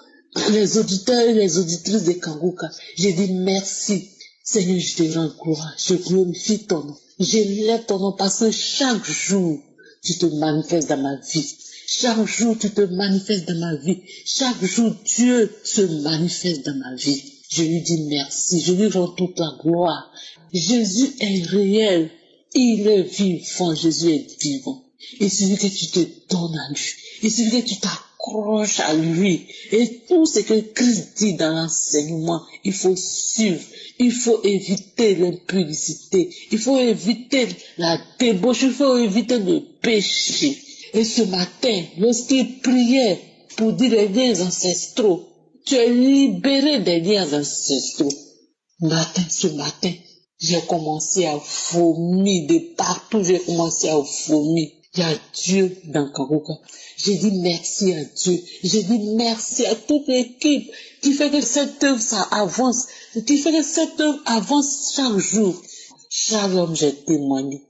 les auditeurs et les auditrices de Kanguka. Je dis merci. Seigneur, je te rends gloire. Je glorifie ton nom. Je lève ton nom parce que chaque jour, tu te manifestes dans ma vie. Chaque jour, tu te manifestes dans ma vie. Chaque jour, Dieu se manifeste dans ma vie. Je lui dis merci. Je lui rends toute la gloire. Jésus est réel. Il est vivant. Jésus est vivant. Il suffit que tu te donnes à lui. Il suffit que tu t'accroches à lui. Et tout ce que Christ dit dans l'enseignement, il faut suivre. Il faut éviter l'impudicité. Il faut éviter la débauche. Il faut éviter le péché. Et ce matin, lorsqu'il priait pour dire les liens ancestraux, tu es libéré des liens ancestraux. Ce matin, j'ai commencé à vomir de partout. J'ai commencé à vomir. Il y a Dieu dans Kanguka. J'ai dit merci à Dieu. J'ai dit merci à toute l'équipe qui fait que cette œuvre, ça avance. Qui fait que cette œuvre avance chaque jour. Shalom, j'ai témoigné.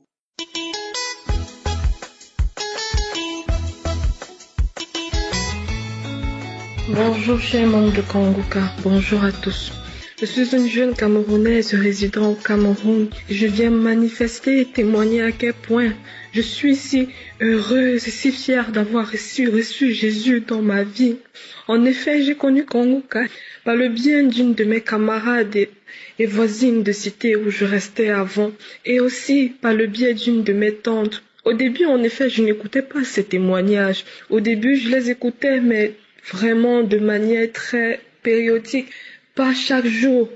Bonjour chers membres de Kanguka, bonjour à tous. Je suis une jeune Camerounaise résidant au Cameroun. Je viens manifester et témoigner à quel point je suis si heureuse et si fière d'avoir reçu Jésus dans ma vie. En effet, j'ai connu Kanguka par le bien d'une de mes camarades et voisines de cité où je restais avant, et aussi par le biais d'une de mes tantes. Au début, en effet, je n'écoutais pas ces témoignages. Au début, je les écoutais, mais vraiment de manière très périodique, pas chaque jour.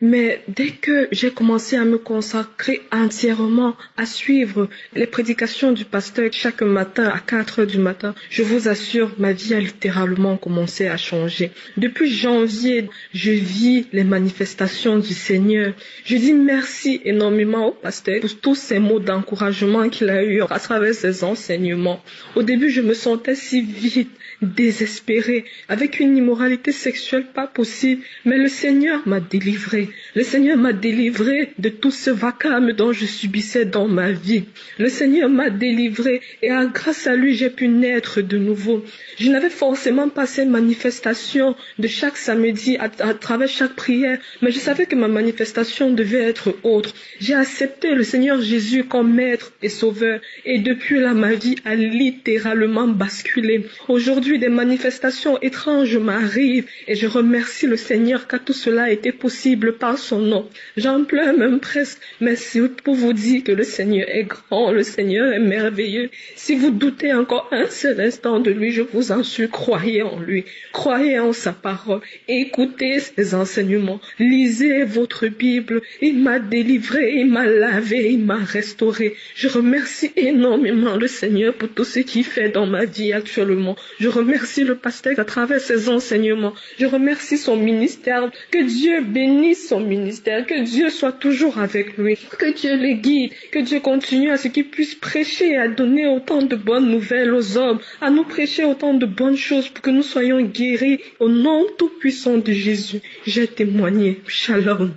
Mais dès que j'ai commencé à me consacrer entièrement à suivre les prédications du pasteur chaque matin à 4 heures du matin, je vous assure, ma vie a littéralement commencé à changer. Depuis janvier, je vis les manifestations du Seigneur. Je dis merci énormément au pasteur pour tous ces mots d'encouragement qu'il a eu à travers ses enseignements. Au début, je me sentais si vide, désespérée, avec une immoralité sexuelle pas possible, mais le Seigneur m'a délivrée. Le Seigneur m'a délivré de tout ce vacarme dont je subissais dans ma vie. Le Seigneur m'a délivré et grâce à lui, j'ai pu naître de nouveau. Je n'avais forcément pas ces manifestations de chaque samedi à travers chaque prière, mais je savais que ma manifestation devait être autre. J'ai accepté le Seigneur Jésus comme maître et sauveur et depuis là, ma vie a littéralement basculé. Aujourd'hui, des manifestations étranges m'arrivent et je remercie le Seigneur car tout cela a été possible par son nom. J'en pleure même presque, mais c'est pour vous dire que le Seigneur est grand, le Seigneur est merveilleux. Si vous doutez encore un seul instant de lui, je vous en supplie, croyez en lui, croyez en sa parole, écoutez ses enseignements, lisez votre Bible. Il m'a délivré, il m'a lavé, il m'a restauré. Je remercie énormément le Seigneur pour tout ce qu'il fait dans ma vie actuellement. Je remercie le pasteur à travers ses enseignements. Je remercie son ministère. Que Dieu bénisse son ministère. Que Dieu soit toujours avec lui. Que Dieu le guide. Que Dieu continue à ce qu'il puisse prêcher et à donner autant de bonnes nouvelles aux hommes. À nous prêcher autant de bonnes choses pour que nous soyons guéris au nom tout puissant de Jésus. J'ai témoigné. Shalom.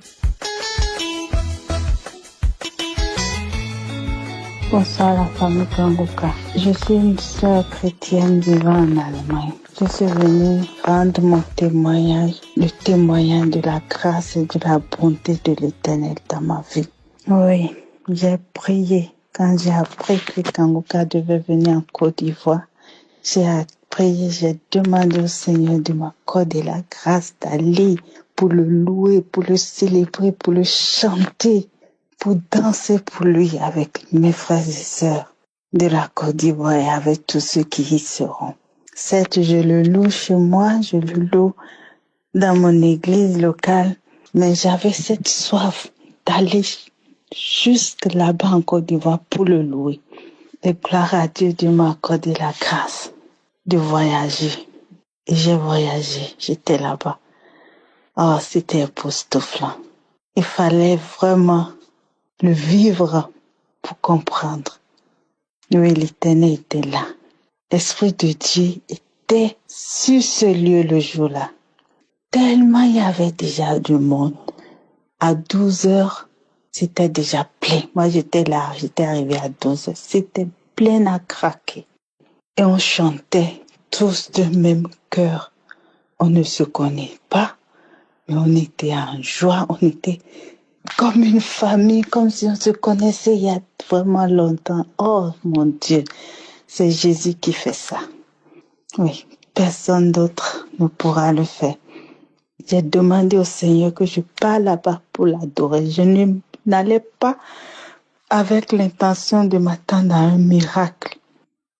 Bonsoir la famille Kanguka. Je suis une sœur chrétienne vivant en Allemagne. Je suis venue rendre mon témoignage, le témoignage de la grâce et de la bonté de l'Éternel dans ma vie. Oui, j'ai prié. Quand j'ai appris que Kanguka devait venir en Côte d'Ivoire, j'ai prié, j'ai demandé au Seigneur de m'accorder la grâce d'aller pour le louer, pour le célébrer, pour le chanter, pour danser pour lui avec mes frères et sœurs de la Côte d'Ivoire et avec tous ceux qui y seront. Certes, je le loue chez moi, je le loue dans mon église locale, mais j'avais cette soif d'aller juste là-bas en Côte d'Ivoire pour le louer. Et gloire à Dieu, Dieu m'a accordé la grâce de voyager. Et j'ai voyagé, j'étais là-bas. Oh, c'était époustouflant. Il fallait vraiment le vivre pour comprendre. Oui, l'Éternel était là. L'Esprit de Dieu était sur ce lieu le jour-là. Tellement il y avait déjà du monde. À 12 heures, c'était déjà plein. Moi, j'étais là, j'étais arrivée à 12h. C'était plein à craquer. Et on chantait tous de même cœur. On ne se connaît pas, mais on était en joie. On était comme une famille, comme si on se connaissait il y a vraiment longtemps. Oh mon Dieu, c'est Jésus qui fait ça. Oui, personne d'autre ne pourra le faire. J'ai demandé au Seigneur que je parle là-bas pour l'adorer. Je n'allais pas avec l'intention de m'attendre à un miracle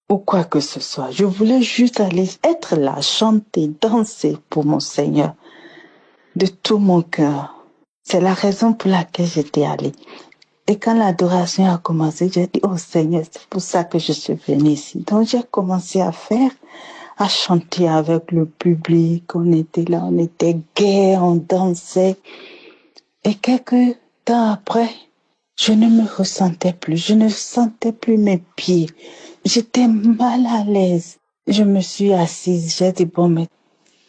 ou quoi que ce soit. Je voulais juste aller être là, chanter, danser pour mon Seigneur de tout mon cœur. C'est la raison pour laquelle j'étais allée. Et quand l'adoration a commencé, j'ai dit, oh Seigneur, c'est pour ça que je suis venue ici. Donc j'ai commencé à chanter avec le public. On était là, on était gais, on dansait. Et quelques temps après, je ne me ressentais plus. Je ne sentais plus mes pieds. J'étais mal à l'aise. Je me suis assise. J'ai dit, bon,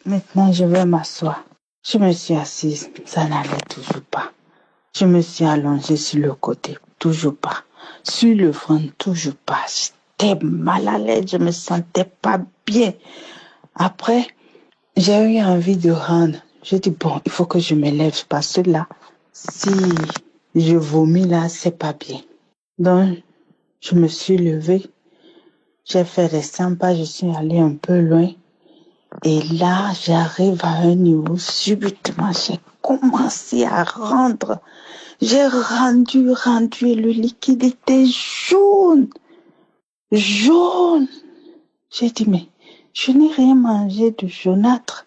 maintenant je vais m'asseoir. Je me suis assise. Ça n'allait toujours pas. Je me suis allongée sur le côté. Toujours pas. Sur le front, toujours pas. J'étais mal à l'aise. Je me sentais pas bien. Après, j'ai eu envie de rendre. J'ai dit, bon, il faut que je me lève parce que là, si je vomis là, c'est pas bien. Donc, je me suis levée. J'ai fait les 100 pas, je suis allée un peu loin. Et là, j'arrive à un niveau, subitement, j'ai commencé à rendre. J'ai rendu, et le liquide était jaune. Jaune. J'ai dit, mais je n'ai rien mangé de jaunâtre.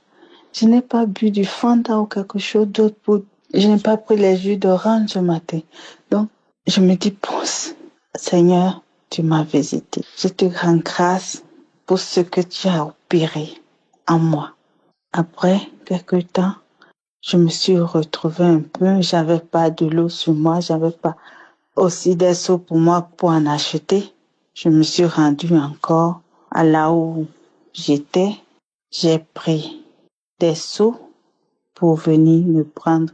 Je n'ai pas bu du Fanta ou quelque chose d'autre. Je n'ai pas pris les jus d'orange ce matin. Donc, je me dis, pense, Seigneur, tu m'as visité. Je te rends grâce pour ce que tu as opéré en moi. Après quelques temps, je me suis retrouvée un peu. J'avais pas de l'eau sur moi. J'avais pas aussi des seaux pour moi pour en acheter. Je me suis rendue encore à là où j'étais. J'ai pris des seaux pour venir me prendre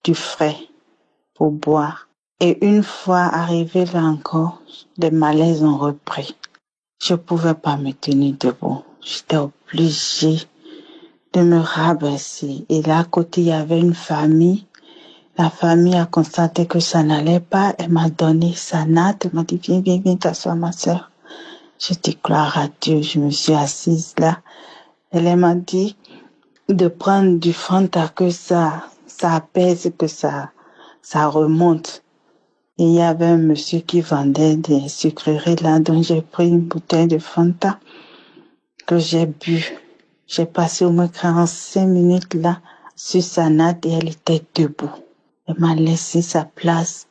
du frais pour boire. Et une fois arrivée là encore, les malaises ont repris. Je pouvais pas me tenir debout. J'étais obligée de me rabaisser. Et là, à côté, il y avait une famille. La famille a constaté que ça n'allait pas. Elle m'a donné sa natte. Elle m'a dit, viens, t'asseoir, ma sœur. J'ai dit, gloire à Dieu. Je me suis assise là. Elle m'a dit de prendre du Fanta, que ça apaise, que ça remonte. Et il y avait un monsieur qui vendait des sucreries là, donc j'ai pris une bouteille de Fanta que j'ai bu. J'ai passé au moins 45 minutes là sur sa natte et elle était debout. Elle m'a laissé sa place.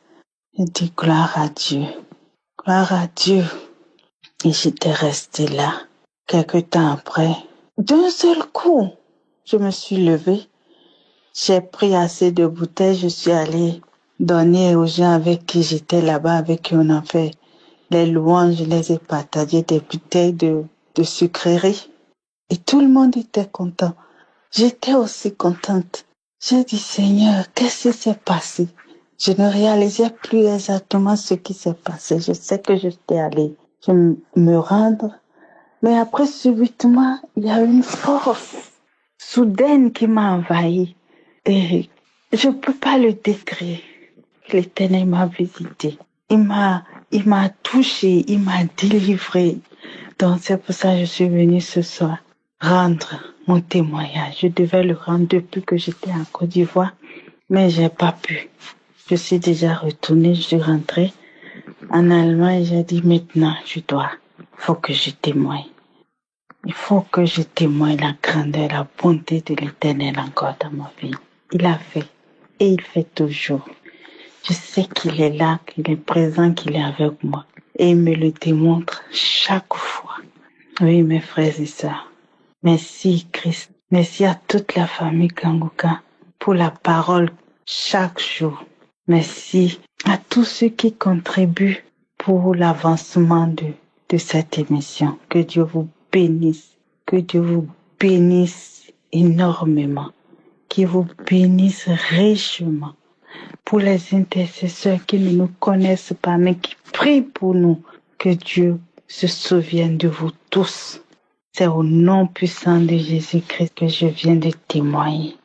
J'ai dit gloire à Dieu. Gloire à Dieu. Et j'étais restée là. Quelque temps après, d'un seul coup, je me suis levée. J'ai pris assez de bouteilles. Je suis allée donner aux gens avec qui j'étais là-bas, avec qui on a fait les louanges. Je les ai partagées des bouteilles de sucreries. Et tout le monde était content. J'étais aussi contente. J'ai dit, Seigneur, qu'est-ce qui s'est passé? Je ne réalisais plus exactement ce qui s'est passé. Je sais que j'étais allée me rendre. Mais après, subitement, il y a une force soudaine qui m'a envahie. Et je ne peux pas le décrire. L'Éternel m'a visité. Il m'a touché, il m'a délivré. Donc c'est pour ça que je suis venue ce soir rendre mon témoignage. Je devais le rendre depuis que j'étais en Côte d'Ivoire, mais j'ai pas pu. Je suis déjà retournée, je suis rentrée en Allemagne. J'ai dit maintenant, faut que je témoigne. Il faut que je témoigne la grandeur, la bonté de l'Éternel encore dans ma vie. Il a fait et il fait toujours. Je sais qu'il est là, qu'il est présent, qu'il est avec moi. Et il me le démontre chaque fois. Oui, mes frères et sœurs. Merci Christ. Merci à toute la famille Kanguka pour la parole chaque jour. Merci à tous ceux qui contribuent pour l'avancement de cette émission. Que Dieu vous bénisse. Que Dieu vous bénisse énormément. Qu'il vous bénisse richement pour les intercesseurs qui ne nous connaissent pas, mais qui prient pour nous, que Dieu se souvienne de vous tous. C'est au nom puissant de Jésus-Christ que je viens de témoigner.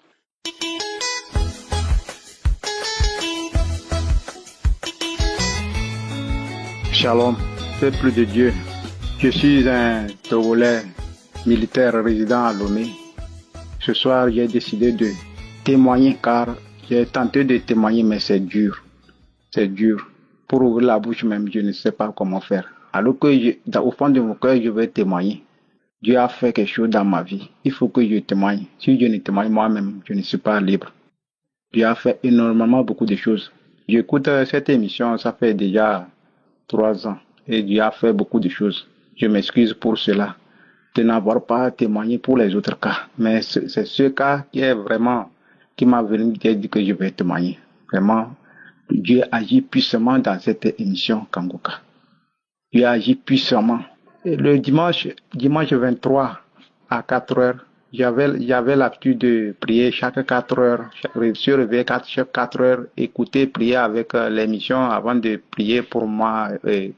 Shalom, peuple de Dieu. Je suis un Togolais militaire résident à Lomé. Ce soir, j'ai décidé de témoigner car j'ai tenté de témoigner, mais c'est dur. C'est dur. Pour ouvrir la bouche même, je ne sais pas comment faire. Alors que au fond de mon cœur, je vais témoigner. Dieu a fait quelque chose dans ma vie. Il faut que je témoigne. Si je ne témoigne moi-même, je ne suis pas libre. Dieu a fait énormément beaucoup de choses. J'écoute cette émission, ça fait déjà 3 ans. Et Dieu a fait beaucoup de choses. Je m'excuse pour cela, de n'avoir pas témoigné pour les autres cas. Mais c'est ce cas qui m'a venu dire que je vais témoigner. Vraiment, Dieu agit puissamment dans cette émission Kangoka. Dieu agit puissamment. Et le dimanche 23 à 4 heures, j'avais l'habitude de prier chaque 4 heures. Je suis réveillé chaque 4 heures, écouter, prier avec l'émission avant de prier pour moi,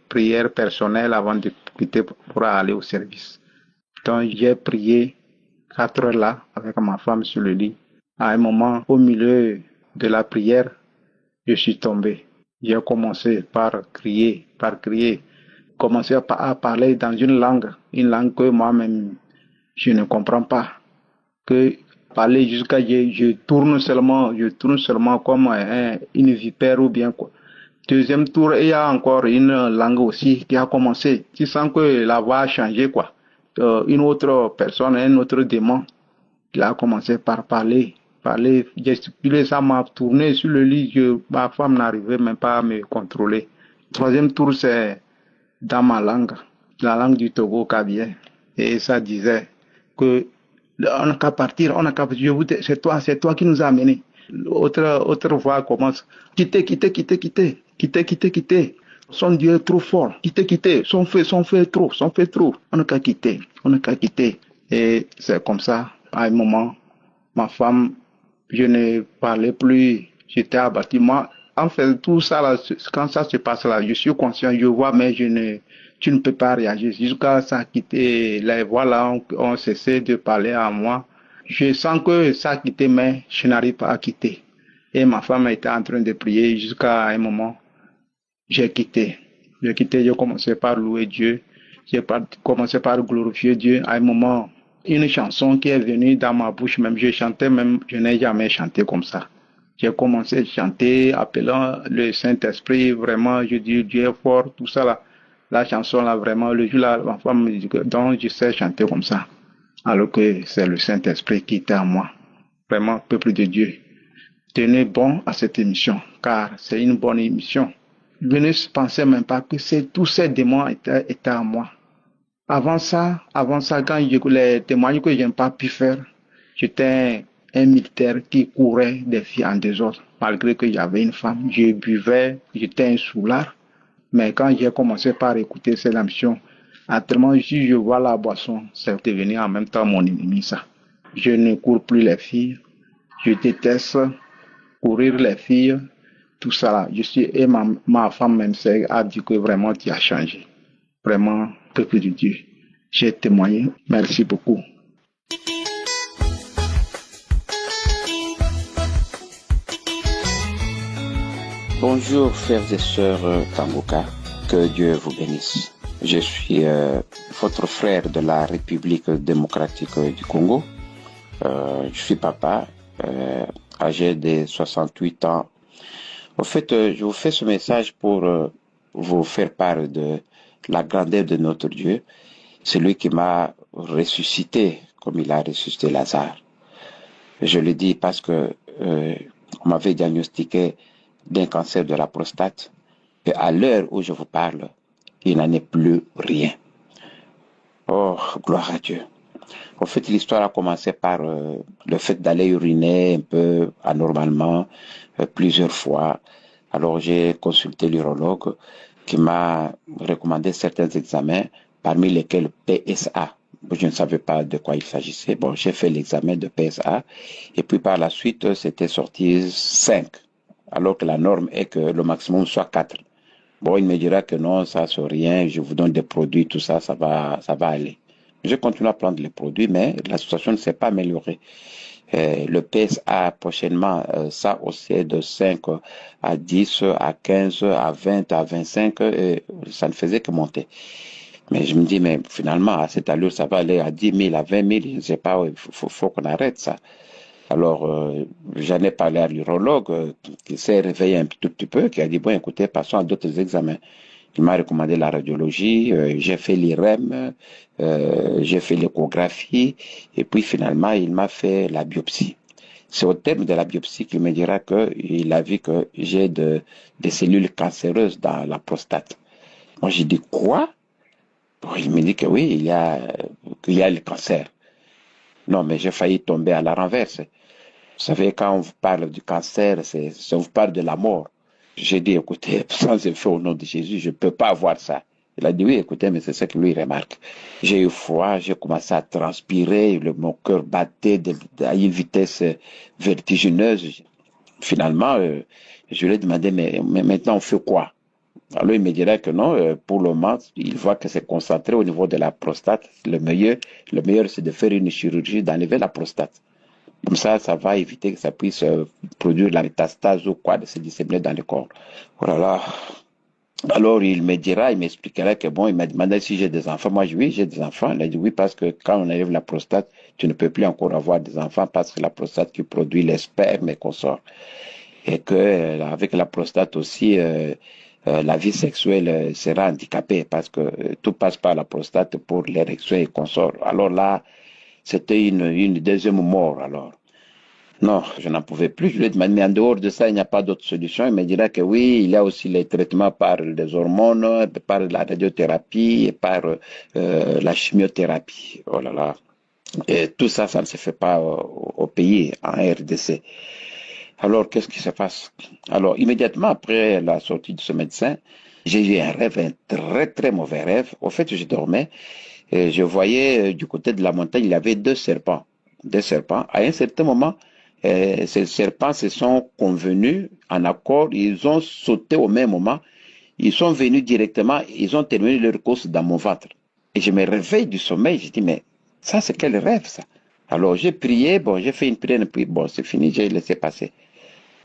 prière personnelle avant de quitter pour aller au service. Donc j'ai prié 4 heures là avec ma femme sur le lit. À un moment, au milieu de la prière, je suis tombé. J'ai commencé par crier, commencé à parler dans une langue que moi-même je ne comprends pas. Que parler jusqu'à je tourne seulement comme une vipère ou bien quoi. Deuxième tour, il y a encore une langue aussi qui a commencé. Tu sens que la voix a changé quoi. Une autre personne, un autre démon, il a commencé par parler, gesticuler, ça m'a tourné sur le lit. Ma femme n'arrivait même pas à me contrôler. Troisième tour, c'est dans ma langue, la langue du Togo Kabien, et ça disait que on n'a qu'à partir, c'est toi qui nous a amenés. Autre voix commence, quittez. Son Dieu est trop fort, quittez, son feu est trop, on n'a qu'à quitter. Et c'est comme ça, à un moment, ma femme, je ne parlais plus, j'étais abattu. Moi, en fait, tout ça là, quand ça se passe là, je suis conscient, je vois, mais tu ne peux pas réagir. Jusqu'à ça quitter, les voix là ont cessé de parler à moi. Je sens que ça a quitté, mais je n'arrive pas à quitter. Et ma femme était en train de prier jusqu'à un moment. J'ai quitté, j'ai commencé par louer Dieu. J'ai commencé par glorifier Dieu. À un moment, une chanson qui est venue dans ma bouche, même je n'ai jamais chanté comme ça. J'ai commencé à chanter, appelant le Saint-Esprit, vraiment, je dis Dieu est fort, tout ça là. La chanson là, vraiment, le jour là, ma femme me dit que donc je sais chanter comme ça. Alors que c'est le Saint-Esprit qui était en moi. Vraiment, peuple de Dieu, tenez bon à cette émission, car c'est une bonne émission. Je ne pensais même pas que tous ces démons étaient en moi. Avant ça, quand les témoignages que je n'ai pas pu faire, j'étais un militaire qui courait des filles en désordre. Malgré que j'avais une femme, je buvais, j'étais un soulard. Mais quand j'ai commencé par écouter cette émission, actuellement, si je vois la boisson, c'est devenu en même temps mon ennemi, ça. Je ne cours plus les filles. Je déteste courir les filles. Tout ça là. Et ma femme même a dit que vraiment tu as changé. Vraiment, peuple de Dieu. J'ai témoigné. Merci beaucoup. Bonjour frères et sœurs Kangoka, que Dieu vous bénisse. Je suis votre frère de la République démocratique du Congo. Je suis papa, âgé de 68 ans. En fait, je vous fais ce message pour vous faire part de la grandeur de notre Dieu, celui qui m'a ressuscité comme il a ressuscité Lazare. Je le dis parce que on m'avait diagnostiqué d'un cancer de la prostate, et à l'heure où je vous parle, il n'en est plus rien. Oh, gloire à Dieu. En fait, l'histoire a commencé par le fait d'aller uriner un peu anormalement plusieurs fois. Alors j'ai consulté l'urologue qui m'a recommandé certains examens, parmi lesquels PSA. Je ne savais pas de quoi il s'agissait. Bon, j'ai fait l'examen de PSA et puis par la suite, c'était sorti 5. alors que la norme est que le maximum soit 4. Bon, il me dira que non, ça c'est rien, je vous donne des produits, tout ça, ça va aller. Je continue à prendre les produits, mais la situation ne s'est pas améliorée. Le PSA prochainement, ça aussi de 5 à 10, à 15, à 20, à 25, ça ne faisait que monter. Mais je me dis, mais finalement, à cette allure, ça va aller à 10 000, à 20 000, je ne sais pas, il faut qu'on arrête ça. Alors, j'en ai parlé à l'urologue qui s'est réveillé un tout petit peu, qui a dit, bon, écoutez, passons à d'autres examens. Il m'a recommandé la radiologie, j'ai fait l'IRM, j'ai fait l'échographie, et puis finalement, il m'a fait la biopsie. C'est au terme de la biopsie qu'il me dira qu'il a vu que j'ai des cellules cancéreuses dans la prostate. Moi, j'ai dit, quoi? Bon, il me dit que oui, il y a le cancer. Non, mais j'ai failli tomber à la renverse. Vous savez, quand on vous parle du cancer, on vous parle de la mort. J'ai dit, écoutez, sans effet au nom de Jésus, je ne peux pas avoir ça. Il a dit, oui, écoutez, mais c'est ce que lui remarque. J'ai eu froid, j'ai commencé à transpirer, mon cœur battait à une vitesse vertigineuse. Finalement, je lui ai demandé, mais maintenant on fait quoi? Alors il me dirait que non, pour le moment, il voit que c'est concentré au niveau de la prostate. Le meilleur c'est de faire une chirurgie, d'enlever la prostate. Comme ça va éviter que ça puisse produire la métastase ou quoi, de se disséminer dans le corps. Voilà. Alors il m'expliquera que bon, il m'a demandé si j'ai des enfants. Moi, oui, j'ai des enfants. Il a dit oui, parce que quand on enlève la prostate, tu ne peux plus encore avoir des enfants parce que la prostate qui produit les spermes et consorts. Et que avec la prostate aussi, la vie sexuelle sera handicapée parce que tout passe par la prostate pour l'érection et consorts. Alors là, c'était une deuxième mort alors. Non, je n'en pouvais plus. Je lui ai demandé, mais en dehors de ça, il n'y a pas d'autre solution. Il me dira que oui, il y a aussi les traitements par les hormones, par la radiothérapie et par la chimiothérapie. Oh là là. Et tout ça, ça ne se fait pas au pays, en RDC. Alors, qu'est-ce qui se passe? Alors, immédiatement après la sortie de ce médecin, j'ai eu un rêve, un très très mauvais rêve. Au fait, je dormais et je voyais du côté de la montagne, il y avait deux serpents. À un certain moment, ces serpents se sont convenus en accord, ils ont sauté au même moment, ils sont venus directement, ils ont terminé leur course dans mon ventre. Et je me réveille du sommeil, je dis, mais ça c'est quel rêve ça? Alors j'ai prié, bon, j'ai fait une prière, puis bon, c'est fini, j'ai laissé passer.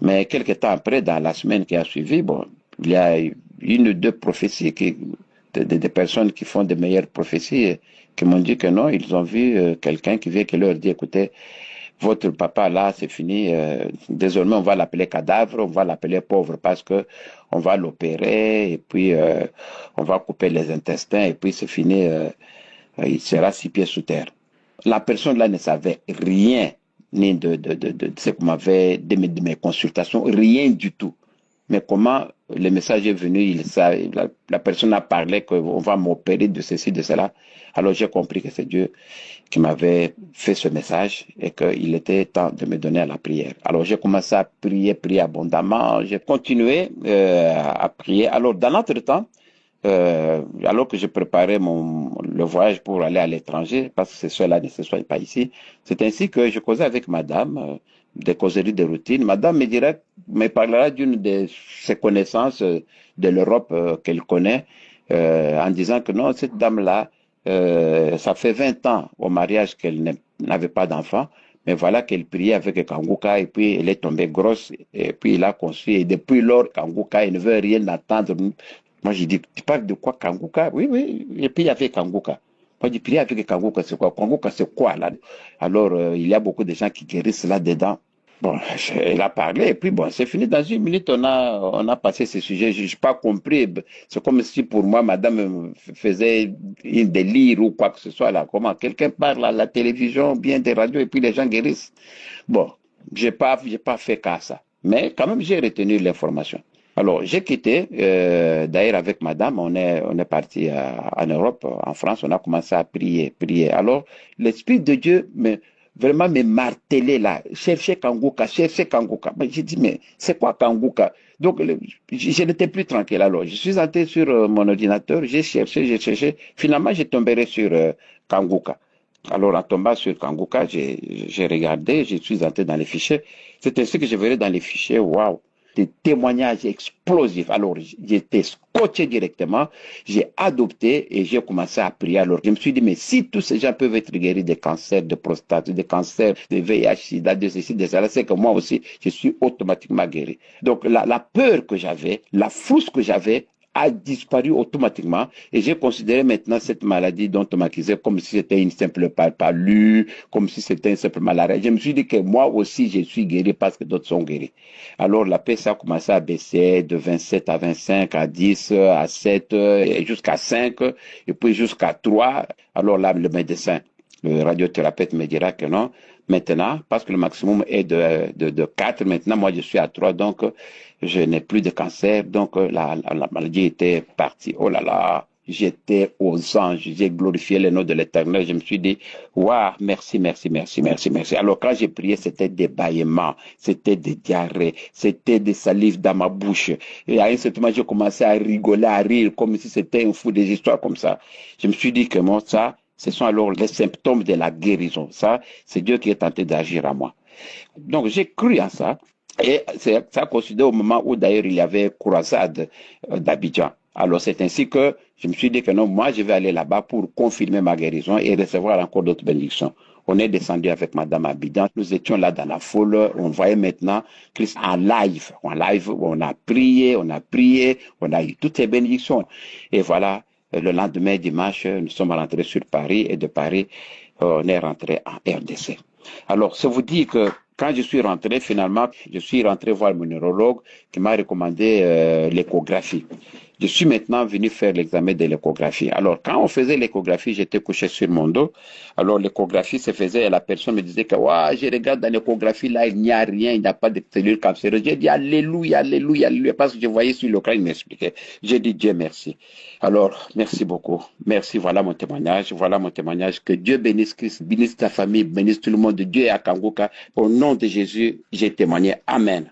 Mais quelques temps après, dans la semaine qui a suivi, bon, il y a une ou deux prophéties, des personnes qui font de meilleures prophéties, qui m'ont dit que non, ils ont vu quelqu'un qui vient qui leur dit, écoutez, votre papa là, c'est fini, désormais on va l'appeler cadavre, on va l'appeler pauvre parce que on va l'opérer et puis on va couper les intestins et puis c'est fini, il sera 6 pieds sous terre. La personne là ne savait rien, ni de ce qu'on m'avait, de mes consultations, rien du tout. Mais comment le message est venu, la personne a parlé qu'on va m'opérer de ceci, de cela. Alors j'ai compris que c'est Dieu qui m'avait fait ce message et qu'il était temps de me donner à la prière. Alors j'ai commencé à prier abondamment. J'ai continué à prier. Alors dans notre temps, alors que je préparais le voyage pour aller à l'étranger, parce que cela ne se soit pas ici, c'est ainsi que je causais avec madame, des causeries de routine. Madame me parlera d'une de ses connaissances de l'Europe qu'elle connaît, en disant que non, cette dame-là, ça fait 20 ans au mariage qu'elle n'avait pas d'enfant, mais voilà qu'elle priait avec Kanguka et puis elle est tombée grosse et puis il a conçu et depuis lors Kanguka, il ne veut rien attendre. Moi, j'ai dit, tu parles de quoi, Kanguka? Oui, et puis il y avait Kanguka. Moi, j'ai prié avec Kanguka, c'est quoi? Kanguka, c'est quoi, là? Alors, il y a beaucoup de gens qui guérissent là-dedans. Bon, elle a parlé, et puis bon, c'est fini. Dans une minute, on a passé ce sujet. Je n'ai pas compris. C'est comme si pour moi, madame faisait un délire ou quoi que ce soit, là. Comment? Quelqu'un parle à la télévision, bien des radios, et puis les gens guérissent. Bon, j'ai pas fait qu'à ça. Mais quand même, j'ai retenu l'information. Alors, j'ai quitté, d'ailleurs avec madame, on est parti en Europe, en France, on a commencé à prier. Alors, l'Esprit de Dieu vraiment me martelait là, chercher Kanguka. J'ai dit, mais c'est quoi Kanguka? Donc, je n'étais plus tranquille. Alors, je suis entré sur mon ordinateur, j'ai cherché. Finalement, j'ai tombé sur Kanguka. Alors, en tombant sur Kanguka, j'ai regardé, je suis entré dans les fichiers. C'est ainsi que je verrai dans les fichiers, waouh. des témoignages explosifs. Alors, j'étais scotché directement, j'ai adopté et j'ai commencé à prier. Alors, je me suis dit, mais si tous ces gens peuvent être guéris des cancers de prostate, des cancers de VIH, SIDA, de ceci, de cela, c'est que moi aussi, je suis automatiquement guéri. Donc, la peur que j'avais, la frousse que j'avais, a disparu automatiquement et j'ai considéré maintenant cette maladie dont on m'accusait comme si c'était une simple palu, comme si c'était une simple malaria. Je me suis dit que moi aussi je suis guéri parce que d'autres sont guéris. Alors la paix ça a commencé à baisser de 27 à 25, à 10, à 7, et jusqu'à 5 et puis jusqu'à 3. Alors là le médecin, le radiothérapeute me dira que non. Maintenant, parce que le maximum est de 4, maintenant moi je suis à 3, donc je n'ai plus de cancer, donc la maladie était partie. Oh là là, j'étais aux anges, j'ai glorifié le nom de l'Éternel, je me suis dit, waouh, merci. Alors quand j'ai prié, c'était des bâillements, c'était des diarrhées, c'était des salives dans ma bouche. Et à un certain moment, j'ai commencé à rigoler, à rire, comme si c'était un fou, des histoires comme ça. Je me suis dit que moi, ça, ce sont alors les symptômes de la guérison. Ça, c'est Dieu qui est tenté d'agir à moi. Donc, j'ai cru en ça. Et ça a coïncidé au moment où d'ailleurs il y avait croisade d'Abidjan. Alors, c'est ainsi que je me suis dit que non, moi, je vais aller là-bas pour confirmer ma guérison et recevoir encore d'autres bénédictions. On est descendu avec Madame Abidjan. Nous étions là dans la foule. On voyait maintenant Christ en live. On a prié, on a eu toutes ces bénédictions. Et voilà. Le lendemain, dimanche, nous sommes rentrés sur Paris et de Paris, on est rentré en RDC. Alors, ça vous dit que quand je suis rentré, finalement, je suis rentré voir mon neurologue qui m'a recommandé l'échographie. Je suis maintenant venu faire l'examen de l'échographie. Alors, quand on faisait l'échographie, j'étais couché sur mon dos. Alors, l'échographie se faisait et la personne me disait que, ouais, je regarde dans l'échographie, là, il n'y a rien, il n'y a pas de cellules cancéreuses. J'ai dit, alléluia, parce que je voyais sur le crâne, il m'expliquait. J'ai dit, Dieu merci. Alors, merci beaucoup. Merci, voilà mon témoignage. Que Dieu bénisse Christ, bénisse ta famille, bénisse tout le monde. Dieu est à Kangoka. Au nom de Jésus, j'ai témoigné. Amen.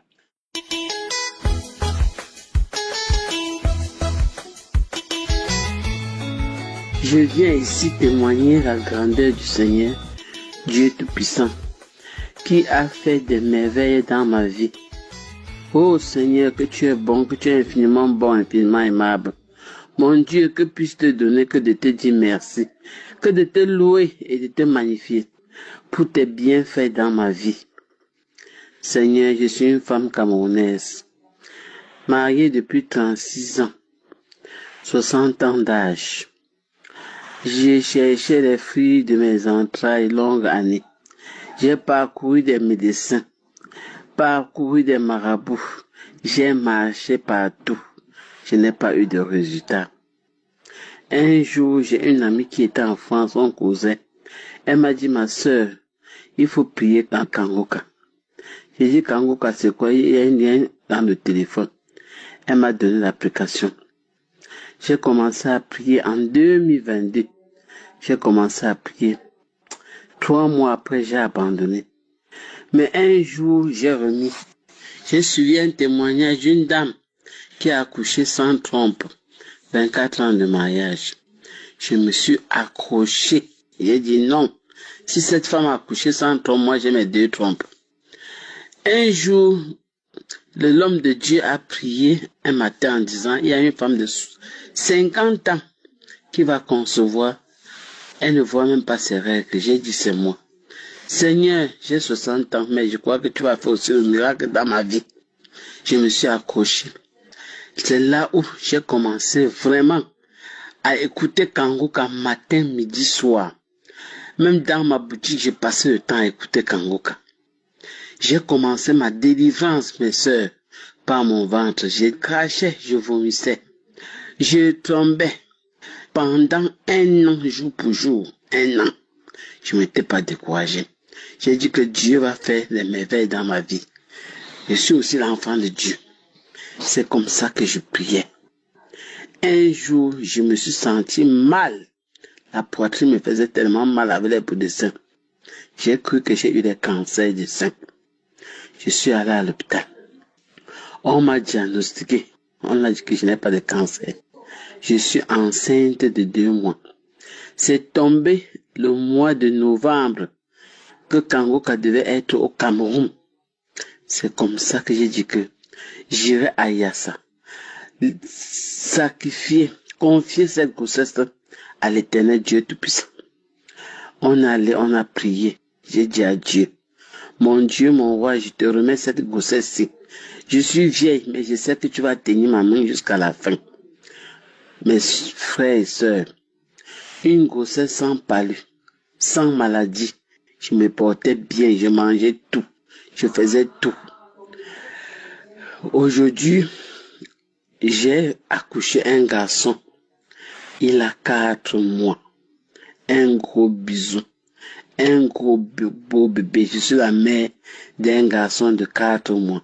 Je viens ici témoigner la grandeur du Seigneur, Dieu Tout-Puissant, qui a fait des merveilles dans ma vie. Oh Seigneur, que tu es bon, que tu es infiniment bon, infiniment aimable. Mon Dieu, que puis-je te donner que de te dire merci, que de te louer et de te magnifier pour tes bienfaits dans ma vie. Seigneur, je suis une femme camerounaise, mariée depuis 36 ans, 60 ans d'âge. J'ai cherché les fruits de mes entrailles longues années. J'ai parcouru des médecins, parcouru des marabouts. J'ai marché partout. Je n'ai pas eu de résultat. Un jour, j'ai une amie qui était en France, on causait. Elle m'a dit, ma sœur, il faut prier dans Kangoka. J'ai dit, Kangoka, c'est quoi? Il y a un lien dans le téléphone. Elle m'a donné l'application. J'ai commencé à prier en 2022. J'ai commencé à prier. 3 mois après, j'ai abandonné. Mais un jour, j'ai remis. J'ai suivi un témoignage d'une dame qui a accouché sans trompe. 24 ans de mariage. Je me suis accroché. J'ai dit non. Si cette femme a accouché sans trompe, moi j'ai mes 2 trompes. Un jour, l'homme de Dieu a prié un matin en disant, il y a une femme de 50 ans qui va concevoir. Elle ne voit même pas ses règles. J'ai dit, c'est moi. Seigneur, j'ai 60 ans, mais je crois que tu vas faire aussi un miracle dans ma vie. Je me suis accroché. C'est là où j'ai commencé vraiment à écouter Kangoka matin, midi, soir. Même dans ma boutique, j'ai passé le temps à écouter Kangoka. J'ai commencé ma délivrance, mes sœurs, par mon ventre. Je crachais, je vomissais. Je tombais. Pendant 1 an, jour pour jour, 1 an, je ne m'étais pas découragé. J'ai dit que Dieu va faire des merveilles dans ma vie. Je suis aussi l'enfant de Dieu. C'est comme ça que je priais. Un jour, je me suis senti mal. La poitrine me faisait tellement mal avec les bouts de sein. J'ai cru que j'ai eu des cancers du sein. Je suis allé à l'hôpital. On m'a diagnostiqué. On a dit que je n'ai pas de cancer. Je suis enceinte de 2 mois. C'est tombé le mois de novembre que Kangoka devait être au Cameroun. C'est comme ça que j'ai dit que J'irai à Yassa. Sacrifier, confier cette grossesse à l'Éternel Dieu Tout-Puissant. On a prié. J'ai dit à Dieu, mon Dieu, mon roi, je te remets cette grossesse-ci. Je suis vieille, mais je sais que tu vas tenir ma main jusqu'à la fin. Mes frères et sœurs, une grossesse sans palu, sans maladie. Je me portais bien, je mangeais tout, je faisais tout. Aujourd'hui, j'ai accouché un garçon. Il a 4 mois. Un gros bisou. Un gros beau bébé. Je suis la mère d'un garçon de 4 mois.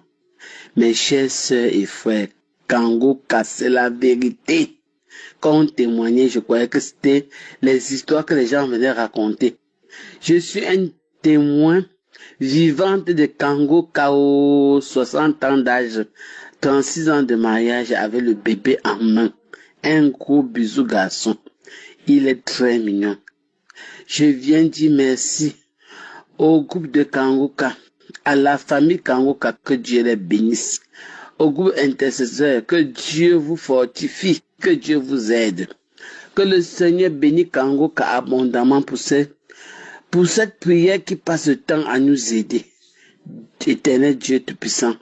Mes chers sœurs et frères, Kangoka, c'est la vérité. Quand on témoignait, je croyais que c'était les histoires que les gens venaient raconter. Je suis un témoin vivante de Kangoka aux 60 ans d'âge, 36 ans de mariage avec le bébé en main. Un gros bisou garçon. Il est très mignon. Je viens dire merci au groupe de Kangoka, à la famille Kangoka, que Dieu les bénisse. Au groupe intercesseur, que Dieu vous fortifie, que Dieu vous aide. Que le Seigneur bénisse Kangoka abondamment pour cette prière qui passe le temps à nous aider. Éternel Dieu Tout-Puissant,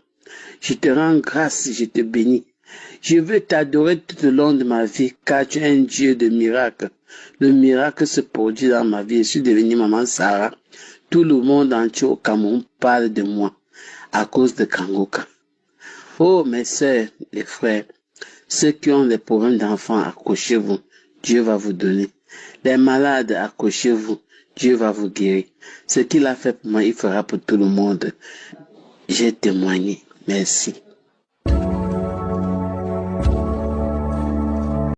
je te rends grâce, je te bénis. Je veux t'adorer tout au long de ma vie, car tu es un Dieu de miracles. Le miracle se produit dans ma vie. Je suis devenue maman Sarah. Tout le monde entier au Cameroun parle de moi à cause de Kangoka. Oh, mes sœurs, les frères, ceux qui ont des problèmes d'enfants, accrochez-vous. Dieu va vous donner. Les malades, accrochez-vous. Dieu va vous guérir. Ce qu'il a fait pour moi, il fera pour tout le monde. J'ai témoigné. Merci.